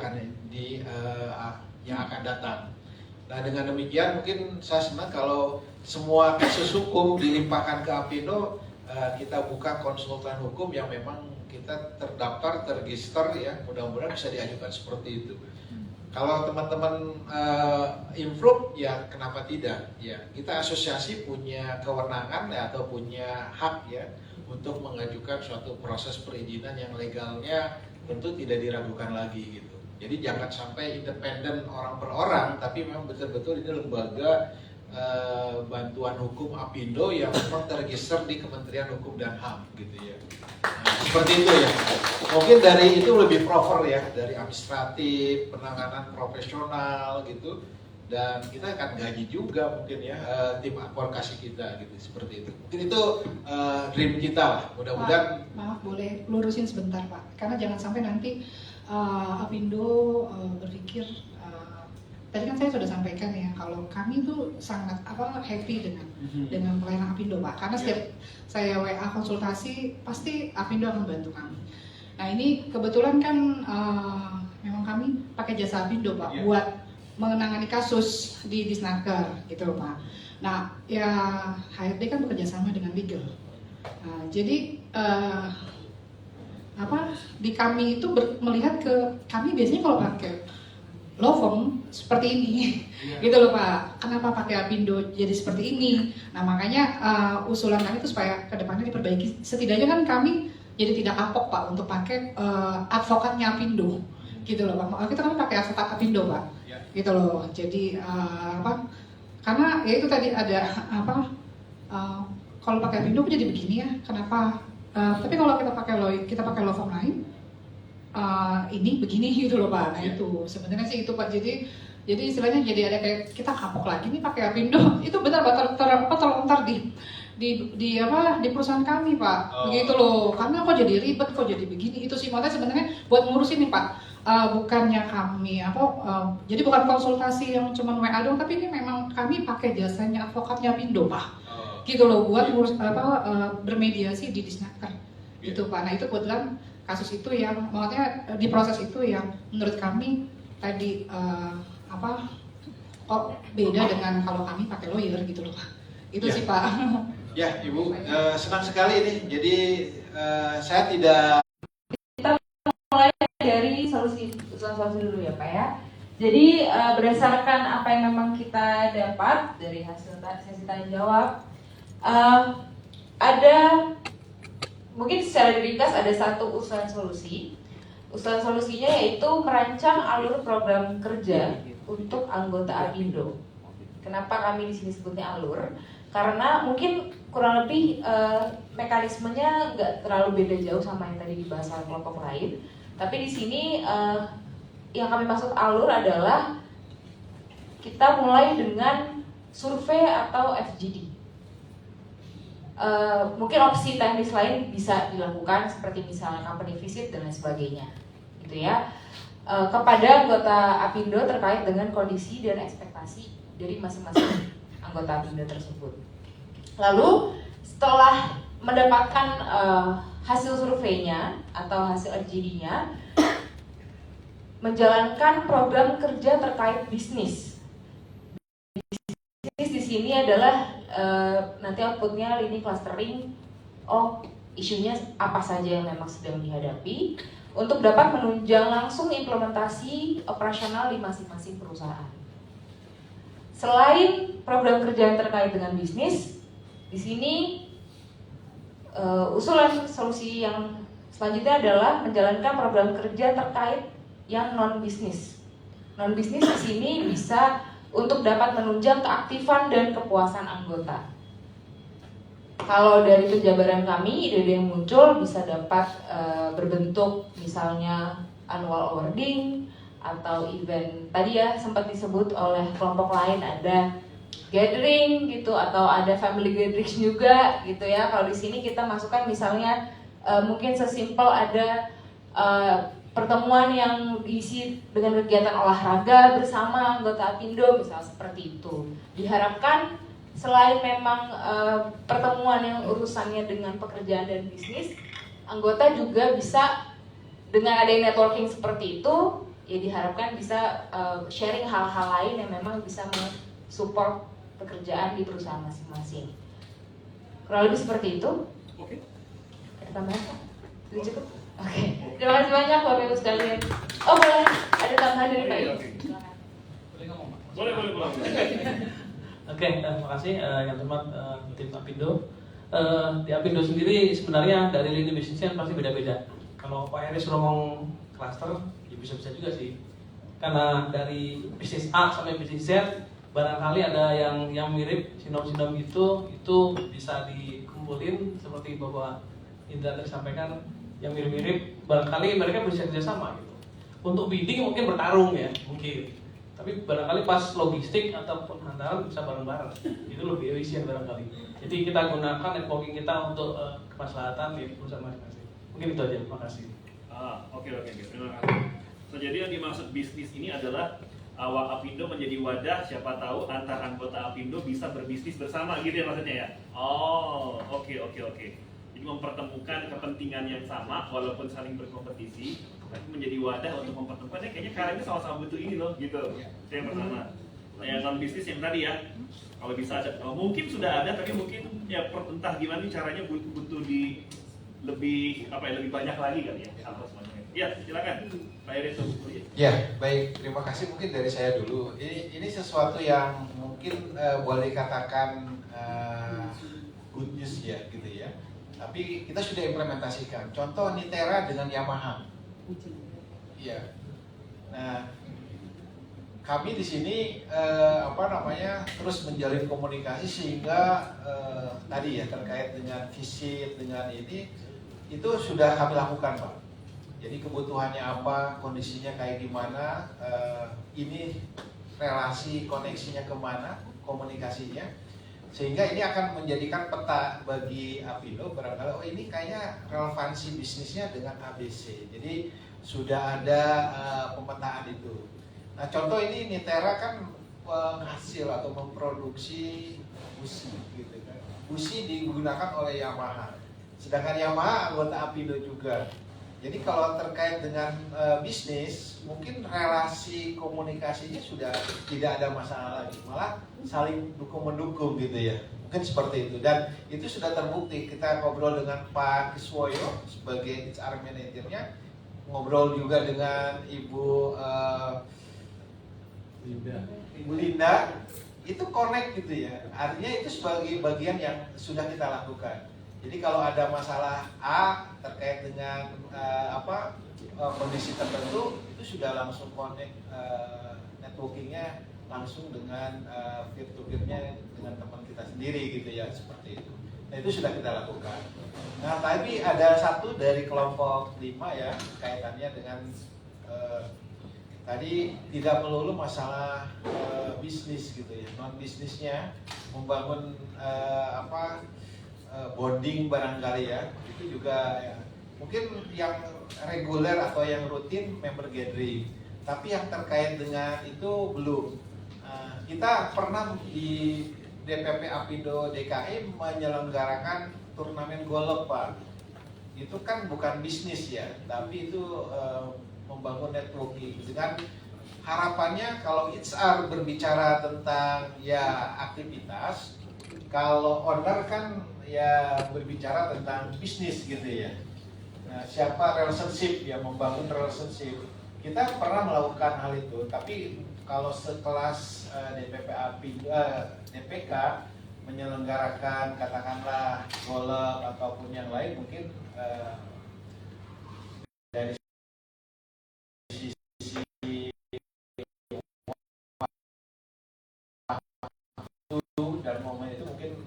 yang akan datang. Nah dengan demikian mungkin saya senang kalau semua kasus hukum dilimpahkan ke Apindo, kita buka konsultan hukum yang memang kita terdaftar, terregister ya, mudah-mudahan bisa diajukan seperti itu. Kalau teman-teman improve ya kenapa tidak ya, kita asosiasi punya kewenangan ya, atau punya hak ya untuk mengajukan suatu proses perizinan yang legalnya tentu tidak diragukan lagi gitu. Jadi jangan sampai independen orang per orang, tapi memang betul-betul ini lembaga bantuan hukum Apindo yang memang terregister di Kementerian Hukum dan HAM gitu ya. Nah, seperti itu ya. Mungkin dari itu lebih proper ya, dari administratif, penanganan profesional gitu, dan kita akan gaji juga mungkin ya tim advokasi kita gitu, seperti itu. Mungkin itu dream kita lah. Mudah-mudahan. Maaf boleh lurusin sebentar Pak, karena jangan sampai nanti Apindo berpikir. Tadi kan saya sudah sampaikan ya, kalau kami tuh sangat happy dengan pelayanan Apindo Pak, karena setiap saya WA konsultasi pasti Apindo akan bantu kami. Nah ini kebetulan kan memang kami pakai jasa Apindo Pak buat menangani kasus di Disnaker gitu loh Pak. Nah ya HRD kan bekerja sama dengan legal. Jadi di kami itu melihat ke kami biasanya kalau pakai law firm seperti ini, gitu loh Pak. Kenapa pakai Apindo jadi seperti ini? Nah makanya usulan kami itu supaya kedepannya diperbaiki. Setidaknya kan kami jadi tidak kapok Pak untuk pakai advokatnya Apindo gitu loh Pak. Kita kan pakai advokat Apindo Pak, gitu loh. Jadi karena ya itu tadi ada kalau pakai Apindo jadi begini ya, kenapa? Tapi kalau kita pakai law firm lain, ini begini gitu loh Pak. Nah itu sebenarnya sih itu Pak. Jadi istilahnya jadi ada kayak kita kapok lagi nih pakai Apindo. Itu benar Pak terlontar di perusahaan kami Pak. Begitu loh. Karena kok jadi ribet, kok jadi begini. Itu sih makanya sebenarnya buat ngurusin nih Pak. Bukannya kami jadi bukan konsultasi yang cuma WA doang, tapi ini memang kami pakai jasanya advokatnya Apindo Pak. Gitu loh buat ngurus bermediasi di Disnaker. Gitu Pak. Nah itu kebetulan kasus itu yang maksudnya di proses itu yang menurut kami tadi kok beda dengan kalau kami pakai lawyer gitu loh Pak. Itu sih Pak. Ya Ibu, senang sekali ini. Jadi saya tidak. Kita mulai dari solusi dulu ya Pak ya. Jadi berdasarkan apa yang memang kita dapat dari hasil sesi tanya jawab, ada mungkin secara ringkas ada satu usulan solusi. Usulan solusinya yaitu merancang alur program kerja untuk anggota Apindo. Kenapa kami di sini sebutnya alur? Karena mungkin kurang lebih mekanismenya nggak terlalu beda jauh sama yang tadi dibahas oleh kelompok lain. Tapi di sini yang kami maksud alur adalah kita mulai dengan survei atau FGD. Mungkin opsi teknis lain bisa dilakukan seperti misalnya company visit dan lain sebagainya, gitu ya, kepada anggota Apindo terkait dengan kondisi dan ekspektasi dari masing-masing anggota Apindo tersebut. Lalu setelah mendapatkan hasil surveinya atau hasil FGD-nya, menjalankan program kerja terkait bisnis. Bisnis di sini adalah nanti outputnya lini clustering, isunya apa saja yang memang sedang dihadapi untuk dapat menunjang langsung implementasi operasional di masing-masing perusahaan. Selain program kerja yang terkait dengan bisnis, di sini usulan solusi yang selanjutnya adalah menjalankan program kerja terkait yang non bisnis. Non bisnis di sini bisa untuk dapat menunjang keaktifan dan kepuasan anggota. Kalau dari penjabaran kami, ide-ide yang muncul bisa dapat berbentuk misalnya annual awarding atau event. Tadi ya sempat disebut oleh kelompok lain ada gathering gitu atau ada family gathering juga gitu ya. Kalau di sini kita masukkan misalnya mungkin sesimpel ada pertemuan yang diisi dengan kegiatan olahraga bersama anggota Apindo misalnya seperti itu. Diharapkan selain memang pertemuan yang urusannya dengan pekerjaan dan bisnis, anggota juga bisa dengan adanya networking seperti itu, ya diharapkan bisa sharing hal-hal lain yang memang bisa mensupport pekerjaan di perusahaan masing-masing. Kurang lebih seperti itu. Oke. Ada tambahan? Sudah cukup? Oke. Terima kasih banyak Bapak Ibu sekalian. Oh boleh, ada tambahan dari Pak Ibu. Silakan. Boleh. Oke, terima kasih yang terhormat tim Apindo. Di Apindo sendiri sebenarnya dari lini bisnisnya pasti beda-beda. Kalau Pak Eris ngomong cluster, ya bisa-bisa juga sih. Karena dari bisnis A sampai bisnis Z, barangkali ada yang mirip sinom-sinom gitu, itu bisa dikumpulin seperti Bapak Indra tadi sampaikan, yang mirip-mirip, barangkali mereka bisa kerjasama gitu. Untuk bidding mungkin bertarung ya, mungkin. Tapi barangkali pas logistik ataupun hantaran bisa bareng-bareng. Itu lebih efisien barangkali. Jadi kita gunakan networking kita untuk kemaslahatan di perusahaan masing-masing. Mungkin itu aja, terima kasih. Oke, terima kasih. So, jadi yang dimaksud bisnis ini adalah awal Apindo menjadi wadah, siapa tahu antar anggota Apindo bisa berbisnis bersama gitu ya maksudnya ya? Oke. Jadi mempertemukan kepentingan yang sama walaupun saling berkompetisi, tapi menjadi wadah untuk mempertemukan kayaknya kalian ini sama-sama butuh ini loh gitu. Itu yang pertama. Nah, yang non bisnis yang tadi ya, kalau bisa ada, mungkin sudah ada tapi mungkin ya entah gimana caranya butuh di lebih banyak lagi kali ya atau semuanya. Ya, silakan Pak Eris. Ya, baik. Terima kasih. Mungkin dari saya dulu. Ini sesuatu yang mungkin boleh dikatakan good news ya, gitu ya. tapi kita sudah implementasikan. Contoh Nitera dengan Yamaha. Iya. Nah, kami di sini terus menjalin komunikasi sehingga tadi ya terkait dengan visit dengan ini itu sudah kami lakukan, Pak. Jadi kebutuhannya apa, kondisinya kayak gimana, ini relasi koneksinya kemana, komunikasinya, sehingga ini akan menjadikan peta bagi Apindo barangkali oh ini kayaknya relevansi bisnisnya dengan ABC. Jadi sudah ada pemetaan itu. Nah contoh ini Nitera kan penghasil atau memproduksi busi gitu kan. Busi digunakan oleh Yamaha. Sedangkan Yamaha anggota Apindo juga. Jadi kalau terkait dengan bisnis, mungkin relasi komunikasinya sudah tidak ada masalah lagi, malah saling dukung-mendukung gitu ya. Mungkin seperti itu, dan itu sudah terbukti. Kita ngobrol dengan Pak Kiswoyo sebagai HR manajernya, ngobrol juga dengan Ibu Linda, itu connect gitu ya. Artinya itu sebagai bagian yang sudah kita lakukan. Jadi kalau ada masalah A terkait dengan kondisi tertentu, itu sudah langsung connect networkingnya langsung dengan peer-to-peernya dengan teman kita sendiri gitu ya, seperti itu. Nah itu sudah kita lakukan. Nah tapi ada satu dari kelompok 5 ya kaitannya dengan tadi tidak melulu masalah bisnis gitu ya, non bisnisnya membangun bonding barangkali ya, itu juga ya, mungkin yang reguler atau yang rutin member gathering, tapi yang terkait dengan itu belum. Kita pernah di DPP Apindo DKI menyelenggarakan turnamen golf, Pak. Itu kan bukan bisnis ya, tapi itu membangun networking dengan harapannya kalau HR berbicara tentang ya aktivitas, kalau owner kan ya berbicara tentang bisnis gitu ya. Nah, siapa relationship ya, membangun relationship. Kita pernah melakukan hal itu, tapi kalau sekelas DPK menyelenggarakan katakanlah golf ataupun yang lain mungkin dari sisi waktu dan momen itu mungkin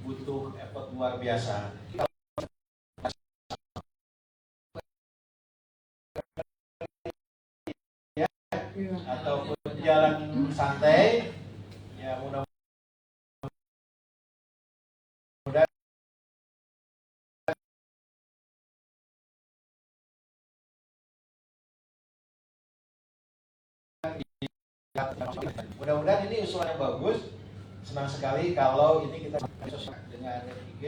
butuh effort luar biasa. Ya, ataupun jalan santai, ya mudah-mudahan ini usulan yang bagus. Senang sekali kalau ini kita dengan IG.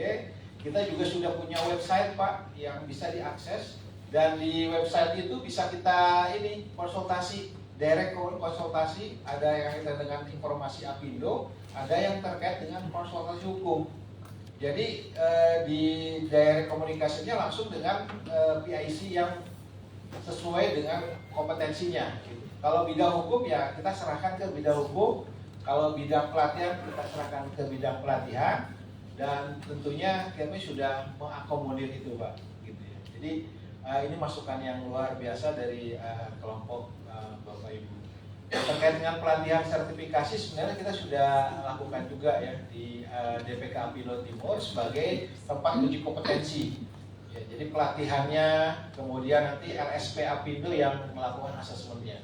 Kita juga sudah punya website, Pak, yang bisa diakses, dan di website itu bisa kita ini konsultasi, direct konsultasi. Ada yang kaitan dengan informasi Apindo, ada yang terkait dengan konsultasi hukum. Jadi di direct komunikasinya langsung dengan PIC yang sesuai dengan kompetensinya. Kalau bidang hukum ya kita serahkan ke bidang hukum. Kalau bidang pelatihan kita serahkan ke bidang pelatihan, dan tentunya kami sudah mengakomodir itu, Pak. Gitu ya. Jadi ini masukan yang luar biasa dari kelompok Bapak Ibu. Terkait dengan pelatihan sertifikasi sebenarnya kita sudah lakukan juga ya di DPK Apindo Timur sebagai tempat uji kompetensi. Ya, jadi pelatihannya, kemudian nanti LSP Apindo yang melakukan asesmennya.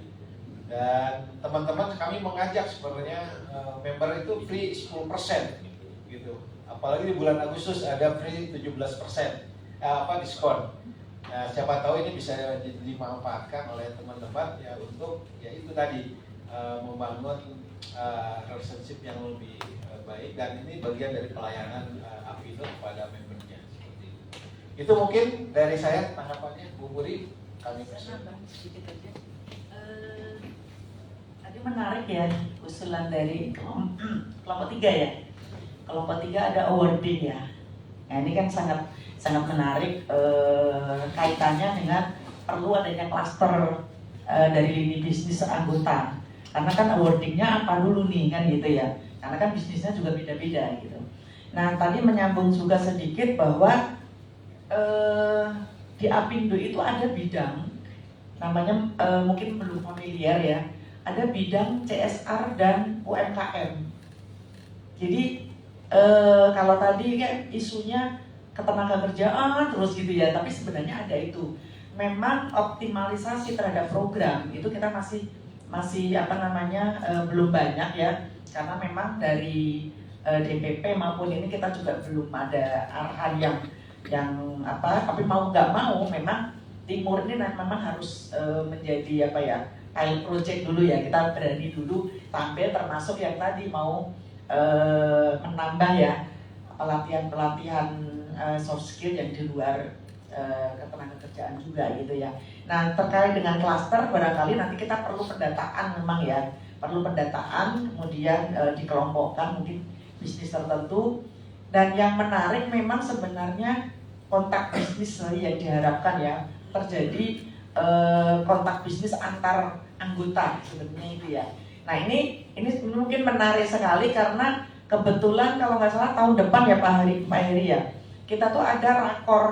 Dan teman-teman kami mengajak sebenarnya member itu free 10% gitu. Apalagi di bulan Agustus ada free 17% diskon. Nah, siapa tahu ini bisa dimanfaatkan oleh teman-teman ya untuk ya itu tadi membangun relationship yang lebih baik, dan ini bagian dari pelayanan Apindo kepada membernya seperti itu. Itu mungkin dari saya tanggapannya, Bu Puri, kami persilakan. Tadi menarik ya usulan dari kelompok 3 ya. Kelompok 3 ada awarding ya. Nah ini kan sangat menarik kaitannya dengan perlu adanya klaster dari lini bisnis anggota. Karena kan awardingnya apa dulu nih kan gitu ya. Karena kan bisnisnya juga beda-beda gitu. Nah, tadi menyambung juga sedikit bahwa di Apindo itu ada bidang namanya mungkin belum familiar ya, ada bidang CSR dan UMKM. Jadi kalau tadi kan isunya ketenagakerjaan terus gitu ya, tapi sebenarnya ada itu. Memang optimalisasi terhadap program itu kita masih belum banyak ya, karena memang dari DPP maupun ini kita juga belum ada arahan yang tapi mau nggak mau memang Timur ini memang harus menjadi pilot project dulu ya, kita berani dulu tampil, termasuk yang tadi mau menambah ya pelatihan soft skill yang di luar ketenagakerjaan juga gitu ya. Nah, terkait dengan klaster barangkali nanti kita perlu pendataan memang ya, perlu pendataan, kemudian dikelompokkan mungkin bisnis tertentu. Dan yang menarik memang sebenarnya kontak bisnis yang diharapkan ya, terjadi kontak bisnis antar anggota sebenarnya itu ya. Nah, ini mungkin menarik sekali karena kebetulan kalau nggak salah tahun depan ya Pak Heri ya, kita tuh ada rakor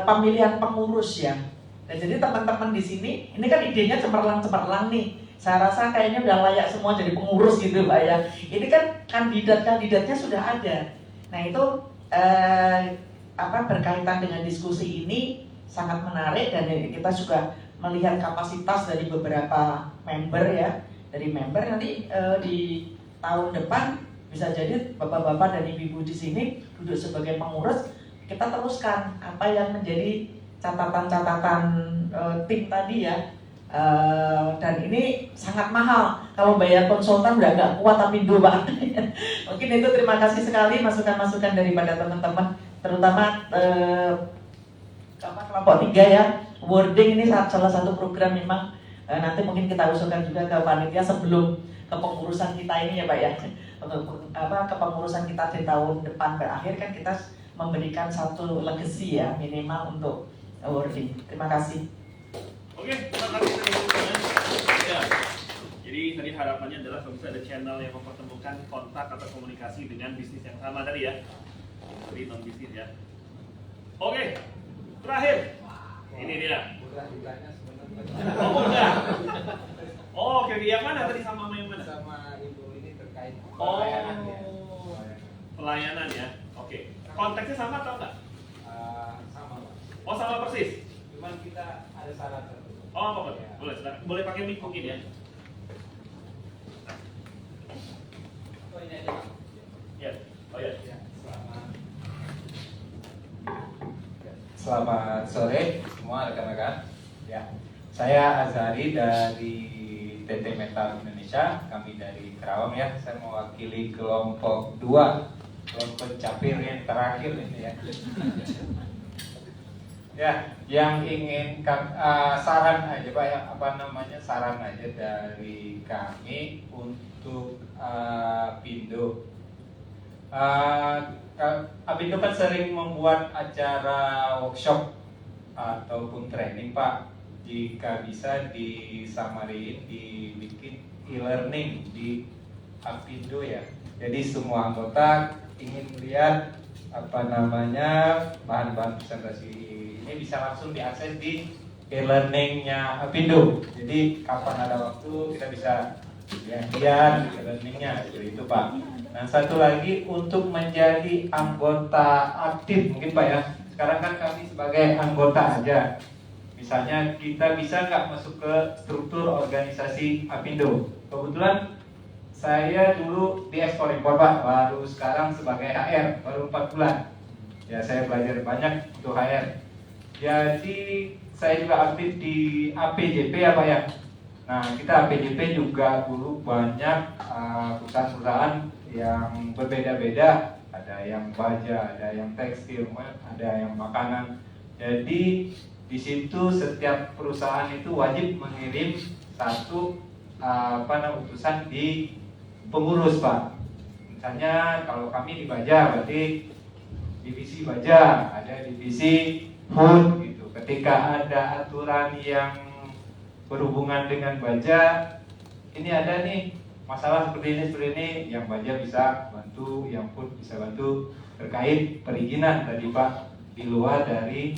pemilihan pengurus ya. Dan jadi teman-teman di sini, ini kan idenya cemerlang nih. Saya rasa kayaknya udah layak semua jadi pengurus gitu Pak ya. Ini kan kandidatnya sudah ada. Nah itu berkaitan dengan diskusi ini sangat menarik, dan kita juga melihat kapasitas dari beberapa member ya. Dari member nanti di tahun depan bisa jadi bapak-bapak dan ibu-ibu di sini duduk sebagai pengurus, kita teruskan apa yang menjadi catatan-catatan tim tadi ya. Dan ini sangat mahal, kalau bayar konsultan udah nggak kuat Apindo Pak. Mungkin itu, terima kasih sekali masukan-masukan daripada teman-teman, terutama kelompok 3 ya. Wording ini salah satu program memang nanti mungkin kita usulkan juga ke panitia sebelum kepengurusan kita ini ya Pak ya. Untuk kepengurusan kita di tahun depan berakhir kan kita memberikan satu legacy ya minimal untuk wording. Terima kasih. Oke, terima kasih semuanya. Ya. Jadi tadi harapannya adalah kalau bisa ada channel yang mempertemukan kontak atau komunikasi dengan bisnis yang sama tadi ya, dari non bisnis ya. Oke, terakhir. Ini dia. Oh, enggak. Oh, oke, yang mana tadi sama yang mana? Sama ibu ini terkait pelayanan ya. Pelayanan ya. Oke. Konteksnya sama atau enggak? Sama Pak. Oh, sama persis. Cuman kita ada syarat tertentu. Oh, apa? Boleh, silakan. Boleh pakai mic mungkin ya. Oh ini aja Pak. Ya. Oh ya. Ya, selamat sore semua rekan-rekan. Ya, saya Azari dari TT Metal Indonesia. Kami dari Kerawang ya. Saya mewakili kelompok 2, kelompok capir yang terakhir ini ya. Ya, yang ingin saran aja Pak ya, saran aja dari kami untuk Apindo. Apindo kan sering membuat acara workshop ataupun training Pak. Jika bisa disamarin, dibikin e-learning di Apindo ya. Jadi semua anggota ingin lihat bahan-bahan presentasi ini bisa langsung diakses di e-learningnya Apindo. Jadi kapan ada waktu kita bisa lihat e-learningnya itu Pak. Nah satu lagi untuk menjadi anggota aktif mungkin Pak ya. Sekarang kan kami sebagai anggota aja. Misalnya kita bisa nggak masuk ke struktur organisasi Apindo. Kebetulan saya dulu di ekspor impor Pak, baru sekarang sebagai HR, baru 4 bulan. Ya saya belajar banyak untuk HR. Jadi saya juga aktif di APJP ya Pak ya. Nah kita APJP juga dulu banyak perusahaan-perusahaan yang berbeda-beda. Ada yang baja, ada yang tekstil, ada yang makanan. Jadi di situ setiap perusahaan itu wajib mengirim satu utusan di pengurus Pak. Misalnya kalau kami di baja berarti divisi baja, ada divisi food gitu. Ketika ada aturan yang berhubungan dengan baja, ini ada nih masalah seperti ini yang Baja bisa bantu, yang pun bisa bantu terkait perizinan tadi Pak, di luar dari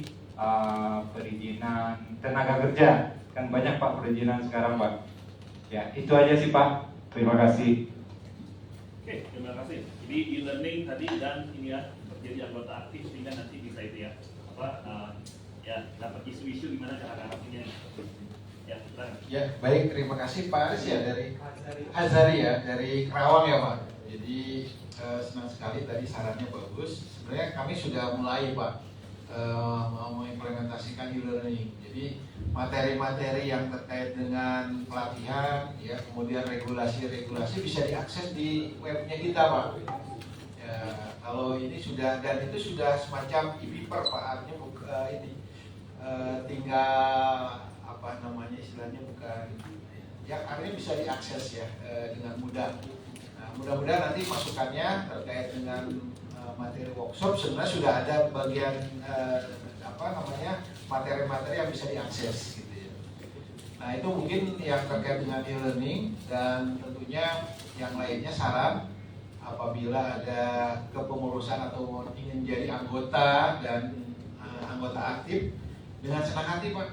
perizinan tenaga kerja. Kan banyak Pak perizinan sekarang Pak. Ya, itu aja sih Pak. Terima kasih. Oke, terima kasih. Jadi e-learning tadi dan ini ya menjadi anggota aktif sehingga nanti bisa itu ya ya dapat isu-isu gimana cara ngatasinya. Ya, silakan. Ya, baik, terima kasih Pak Aris ya dari Azari ya, dari Kerawang ya Pak. Jadi senang sekali tadi sarannya bagus. Sebenarnya kami sudah mulai Pak mengimplementasikan e-learning. Jadi materi-materi yang terkait dengan pelatihan, ya kemudian regulasi-regulasi bisa diakses di webnya kita Pak. Ya, kalau ini sudah dan itu sudah semacam e-paper Pak, artinya ini tinggal apa namanya istilahnya bukan ya artinya bisa diakses ya dengan mudah. Nah, mudah-mudahan nanti masukannya terkait dengan materi workshop sebenarnya sudah ada bagian apa namanya materi-materi yang bisa diakses gitu ya. Nah itu mungkin yang terkait dengan e-learning dan tentunya yang lainnya saran apabila ada kepengurusan atau ingin jadi anggota dan anggota aktif dengan senang hati Pak.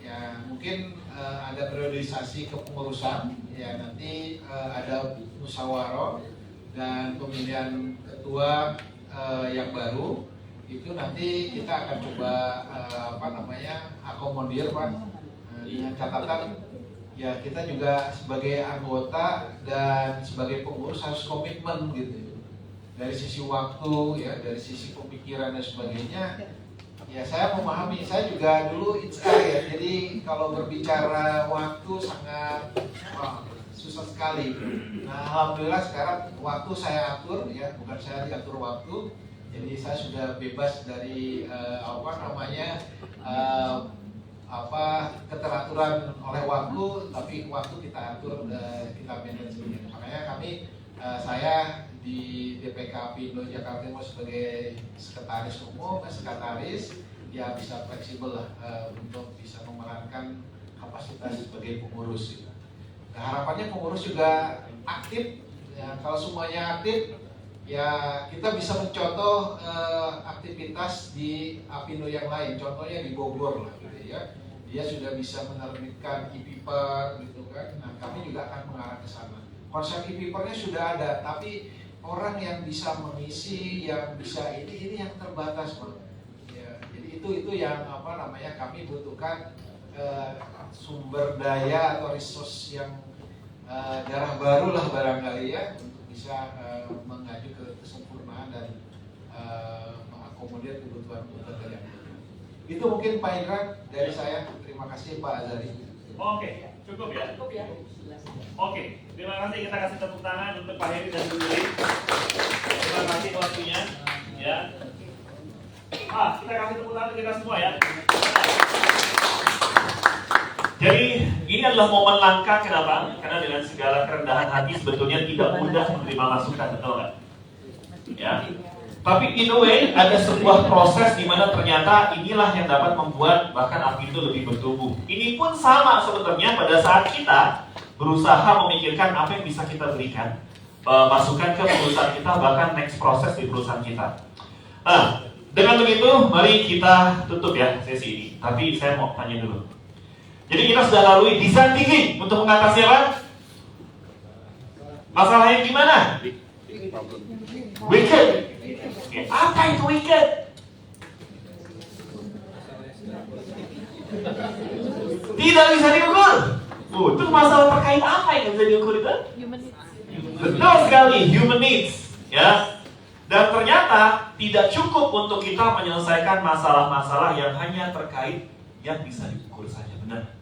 Ya mungkin ada periodisasi kepengurusan ya nanti ada musyawarah dan pemilihan ketua yang baru itu nanti kita akan coba apa namanya akomodir Pak dengan catatan ya kita juga sebagai anggota dan sebagai pengurus harus komitmen gitu dari sisi waktu ya dari sisi pemikiran dan sebagainya. Ya saya memahami, saya juga dulu HR ya, jadi kalau berbicara waktu sangat susah sekali. Nah alhamdulillah sekarang waktu saya atur ya, bukan saya diatur waktu. Jadi saya sudah bebas dari apa namanya keteraturan oleh waktu, tapi waktu kita atur, kita manajemen. Makanya kami saya di DPK Apindo Jakarta Timur sebagai sekretaris umum, sekretaris ya bisa fleksibel lah untuk bisa memerankan kapasitas sebagai pengurus. Gitu. Nah, harapannya pengurus juga aktif. Ya, kalau semuanya aktif, ya kita bisa mencontoh aktivitas di Apindo yang lain. Contohnya di Bogor lah, gitu ya. Dia sudah bisa menerbitkan e-paper, gitu kan. Nah, kami juga akan mengarah ke sana. Konsep e-papernya sudah ada, tapi orang yang bisa mengisi, yang bisa ini yang terbatas, Bang. Ya, jadi itu yang apa namanya kami butuhkan sumber daya atau resource yang darah baru lah barangkali ya untuk bisa mengacu ke kesempurnaan dan mengakomodir kebutuhan kalian. Itu mungkin Pak Indra dari saya. Terima kasih Pak Azari. Oke, cukup ya. Oke, terima kasih, kita kasih tepuk tangan untuk Pak Heri dan Bu Lili. Terima kasih waktunya. Ya. Kita kasih tepuk tangan untuk kita semua ya. Jadi ini adalah momen langka, kenapa? Karena dengan segala kerendahan hati sebetulnya tidak mudah menerima masukan, betul nggak? Ya. Tapi in a way ada sebuah proses di mana ternyata inilah yang dapat membuat bahkan Apindo lebih bertumbuh. Ini pun sama sebenarnya pada saat kita berusaha memikirkan apa yang bisa kita berikan, masukan ke perusahaan kita, bahkan next proses di perusahaan kita. Nah, dengan begitu, mari kita tutup ya sesi ini. Tapi saya mau tanya dulu. Jadi kita sudah lalui design thinking untuk mengatasi apa? Masalah yang gimana? Wicked. Oke, apa itu wicked? Tidak bisa diukur. Itu masalah terkait apa yang bisa diukur itu? Betul sekali, human needs, ya. Dan ternyata tidak cukup untuk kita menyelesaikan masalah-masalah yang hanya terkait yang bisa diukur saja, benar?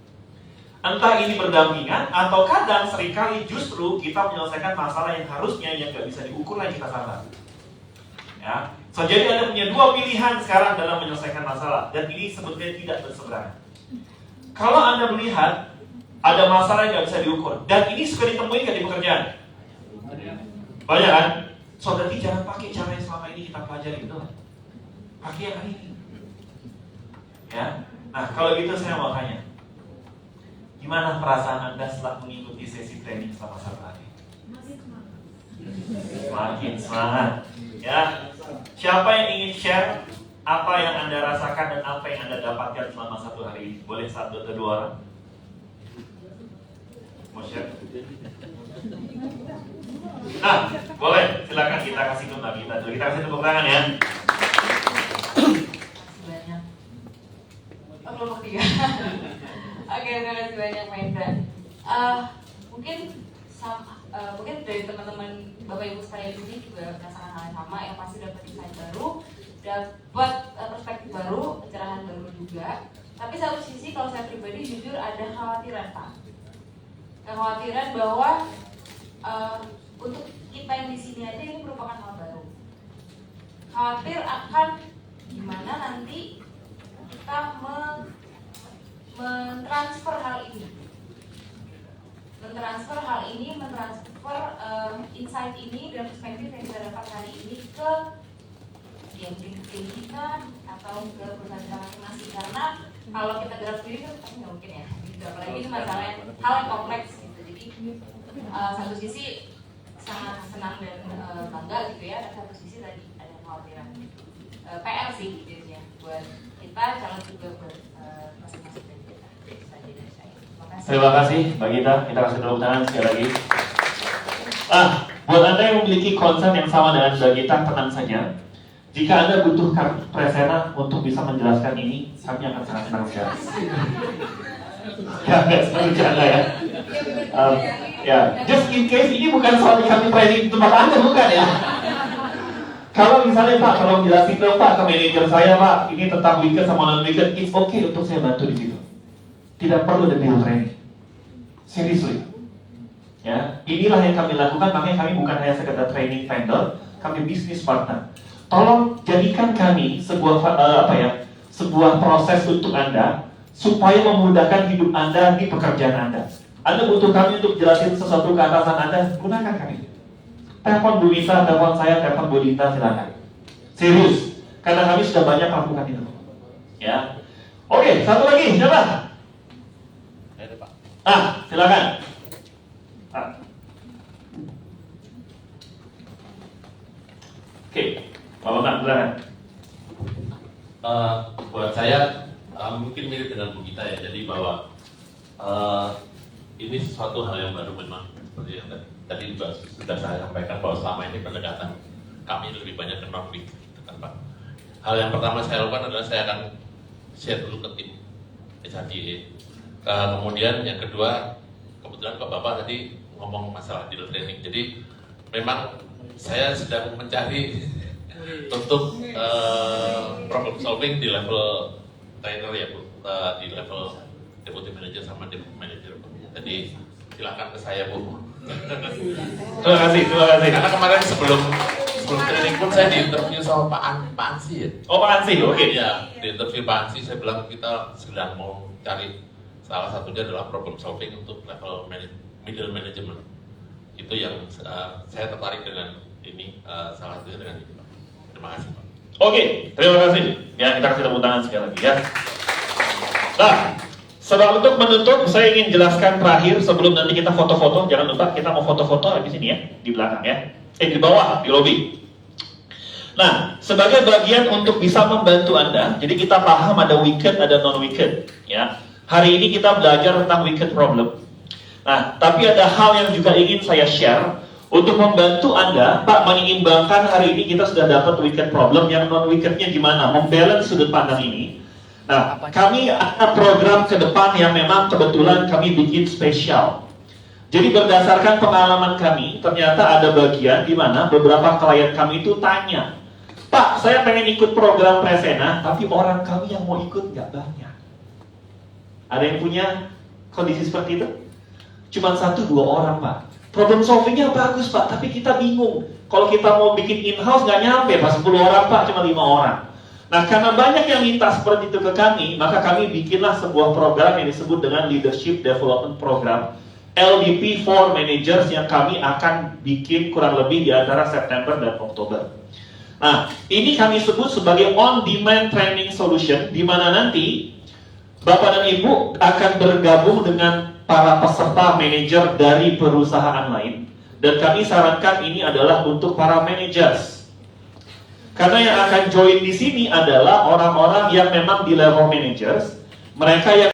Entah ini berdampingan atau kadang seringkali justru kita menyelesaikan masalah yang harusnya yang nggak bisa diukur lagi kita sabar. Ya, so, jadi Anda punya dua pilihan sekarang dalam menyelesaikan masalah dan ini sebetulnya tidak berseberangan. Kalau Anda melihat ada masalah yang nggak bisa diukur dan ini suka ditemuin nggak di pekerjaan? Banyak kan? So, berarti jangan pakai cara yang selama ini kita pelajari, betul? Pakai yang hari ini. Ya, nah kalau gitu saya mau tanya, gimana perasaan Anda setelah mengikuti sesi training selama 1 hari? makin semangat. Ya, siapa yang ingin share apa yang Anda rasakan dan apa yang Anda dapatkan selama 1 hari ini? Boleh 1 atau 2 orang? Mau share? Nah, boleh. Silakan kita kasih ke Mbak Gita dulu. Kita kasih tepuk tangan ya. Banyak. Oh, kelompok 3. Oke, terima kasih banyak Mahendra. Mungkin dari teman-teman Bapak Ibu sekalian di sini juga merasakan hal yang sama, yang pasti dapat insight baru, dapat perspektif baru, pencerahan baru juga. Tapi satu sisi kalau saya pribadi jujur ada khawatiran Pak. Kekhawatiran bahwa untuk kita yang di sini aja ini merupakan hal baru. Khawatir akan gimana nanti kita mentransfer hal ini, mentransfer insight ini dan perspektif yang kita dapat hari ini ke yang pendidikan atau ke perusahaan kita masing-masing. Karena kalau kita gerak sendiri kan pasti nggak mungkin ya. Apalagi ini masalahnya hal yang kompleks gitu. Jadi satu sisi sangat senang dan bangga gitu ya. Dan satu sisi tadi ada kekhawatiran. PR sih gitu ya buat kita, calon juga buat masing-masing dari kita. Terima kasih Mbak Gita, kita kasih tepuk tangan sekali lagi. Buat Anda yang memiliki concern yang sama dengan Mbak Gita, tenang saja. Jika Anda butuh kartu presena untuk bisa menjelaskan ini, kami akan sangat senang sekali. Ya, nggak senang bercanda ya. Ya, just in case ini bukan soal kami training tempat Anda, bukan ya. Kalau misalnya Pak, tolong jelasin dong Pak ke manajer saya Pak, ini tentang weekend sama non-weekend, it's okay untuk saya bantu di situ. Tidak perlu ada bill training. Seriously. Ya, inilah yang kami lakukan, makanya kami bukan hanya sekedar training vendor, kami bisnis partner. Tolong jadikan kami sebuah sebuah proses untuk Anda supaya memudahkan hidup Anda di pekerjaan Anda. Anda butuh kami untuk jelasin sesuatu ke atasan Anda, gunakan kami. Telepon Bu Misa, telepon saya, telepon Bu Dinta, silakan. Serius, karena kami sudah banyak lakukan itu. Ya. Oke, satu lagi, siapa? Silakan. Oke, Bapak silakan. Buat saya mungkin mirip dengan Bu Gita ya. Jadi bahwa ini sesuatu hal yang baru memang seperti yang tadi juga sudah saya sampaikan bahwa selama ini pendekatan kami lebih banyak ke non-week, kan Pak. Hal yang pertama saya lakukan adalah saya akan share dulu ke tim HRDA. Kemudian yang kedua, kebetulan Pak Bapak tadi ngomong masalah deal training. Jadi memang saya sedang mencari untuk problem solving di level trainer ya Bu, di level deputy manager sama deputy manager Bu. Jadi silakan ke saya Bu. Terima kasih. Karena kemarin sebelum training pun saya diinterview sama Pak Ansi ya. Oh Pak Ansi, oke. Ya, diinterview Pak Ansi, saya bilang kita sedang mau cari salah satunya adalah problem solving untuk level middle management. Itu yang saya tertarik dengan ini, salah satunya dengan ini Pak. Terima kasih Pak. Oke, terima kasih. Ya, kita kasih tepuk tangan sekali lagi ya. Nah, sebelum untuk menutup, saya ingin jelaskan terakhir sebelum nanti kita foto-foto. Jangan lupa kita mau foto-foto di sini ya, di belakang ya. Di bawah, di lobi. Nah, sebagai bagian untuk bisa membantu Anda, jadi kita paham ada weekend, ada non-weekend ya. Hari ini kita belajar tentang weekend problem. Nah, tapi ada hal yang juga ingin saya share untuk membantu Anda, Pak, menyeimbangkan hari ini kita sudah dapat weekend problem, yang non-weekendnya gimana, membalance sudut pandang ini. Nah, kami ada program ke depan yang memang kebetulan kami bikin spesial. Jadi berdasarkan pengalaman kami, ternyata ada bagian di mana beberapa klien kami itu tanya, Pak, saya pengen ikut program Presena, tapi orang kami yang mau ikut nggak banyak. Ada yang punya kondisi seperti itu? Cuma 1-2 orang Pak. Problem solvingnya bagus Pak, tapi kita bingung. Kalau kita mau bikin in-house nggak nyampe Pak, 10 orang Pak, cuma 5 orang. Nah, karena banyak yang minta seperti itu ke kami, maka kami bikinlah sebuah program yang disebut dengan Leadership Development Program, LDP for Managers, yang kami akan bikin kurang lebih di antara September dan Oktober. Nah, ini kami sebut sebagai on-demand training solution, di mana nanti Bapak dan Ibu akan bergabung dengan para peserta manajer dari perusahaan lain. Dan kami sarankan ini adalah untuk para managers. Karena yang akan join di sini adalah orang-orang yang memang di level managers, mereka yang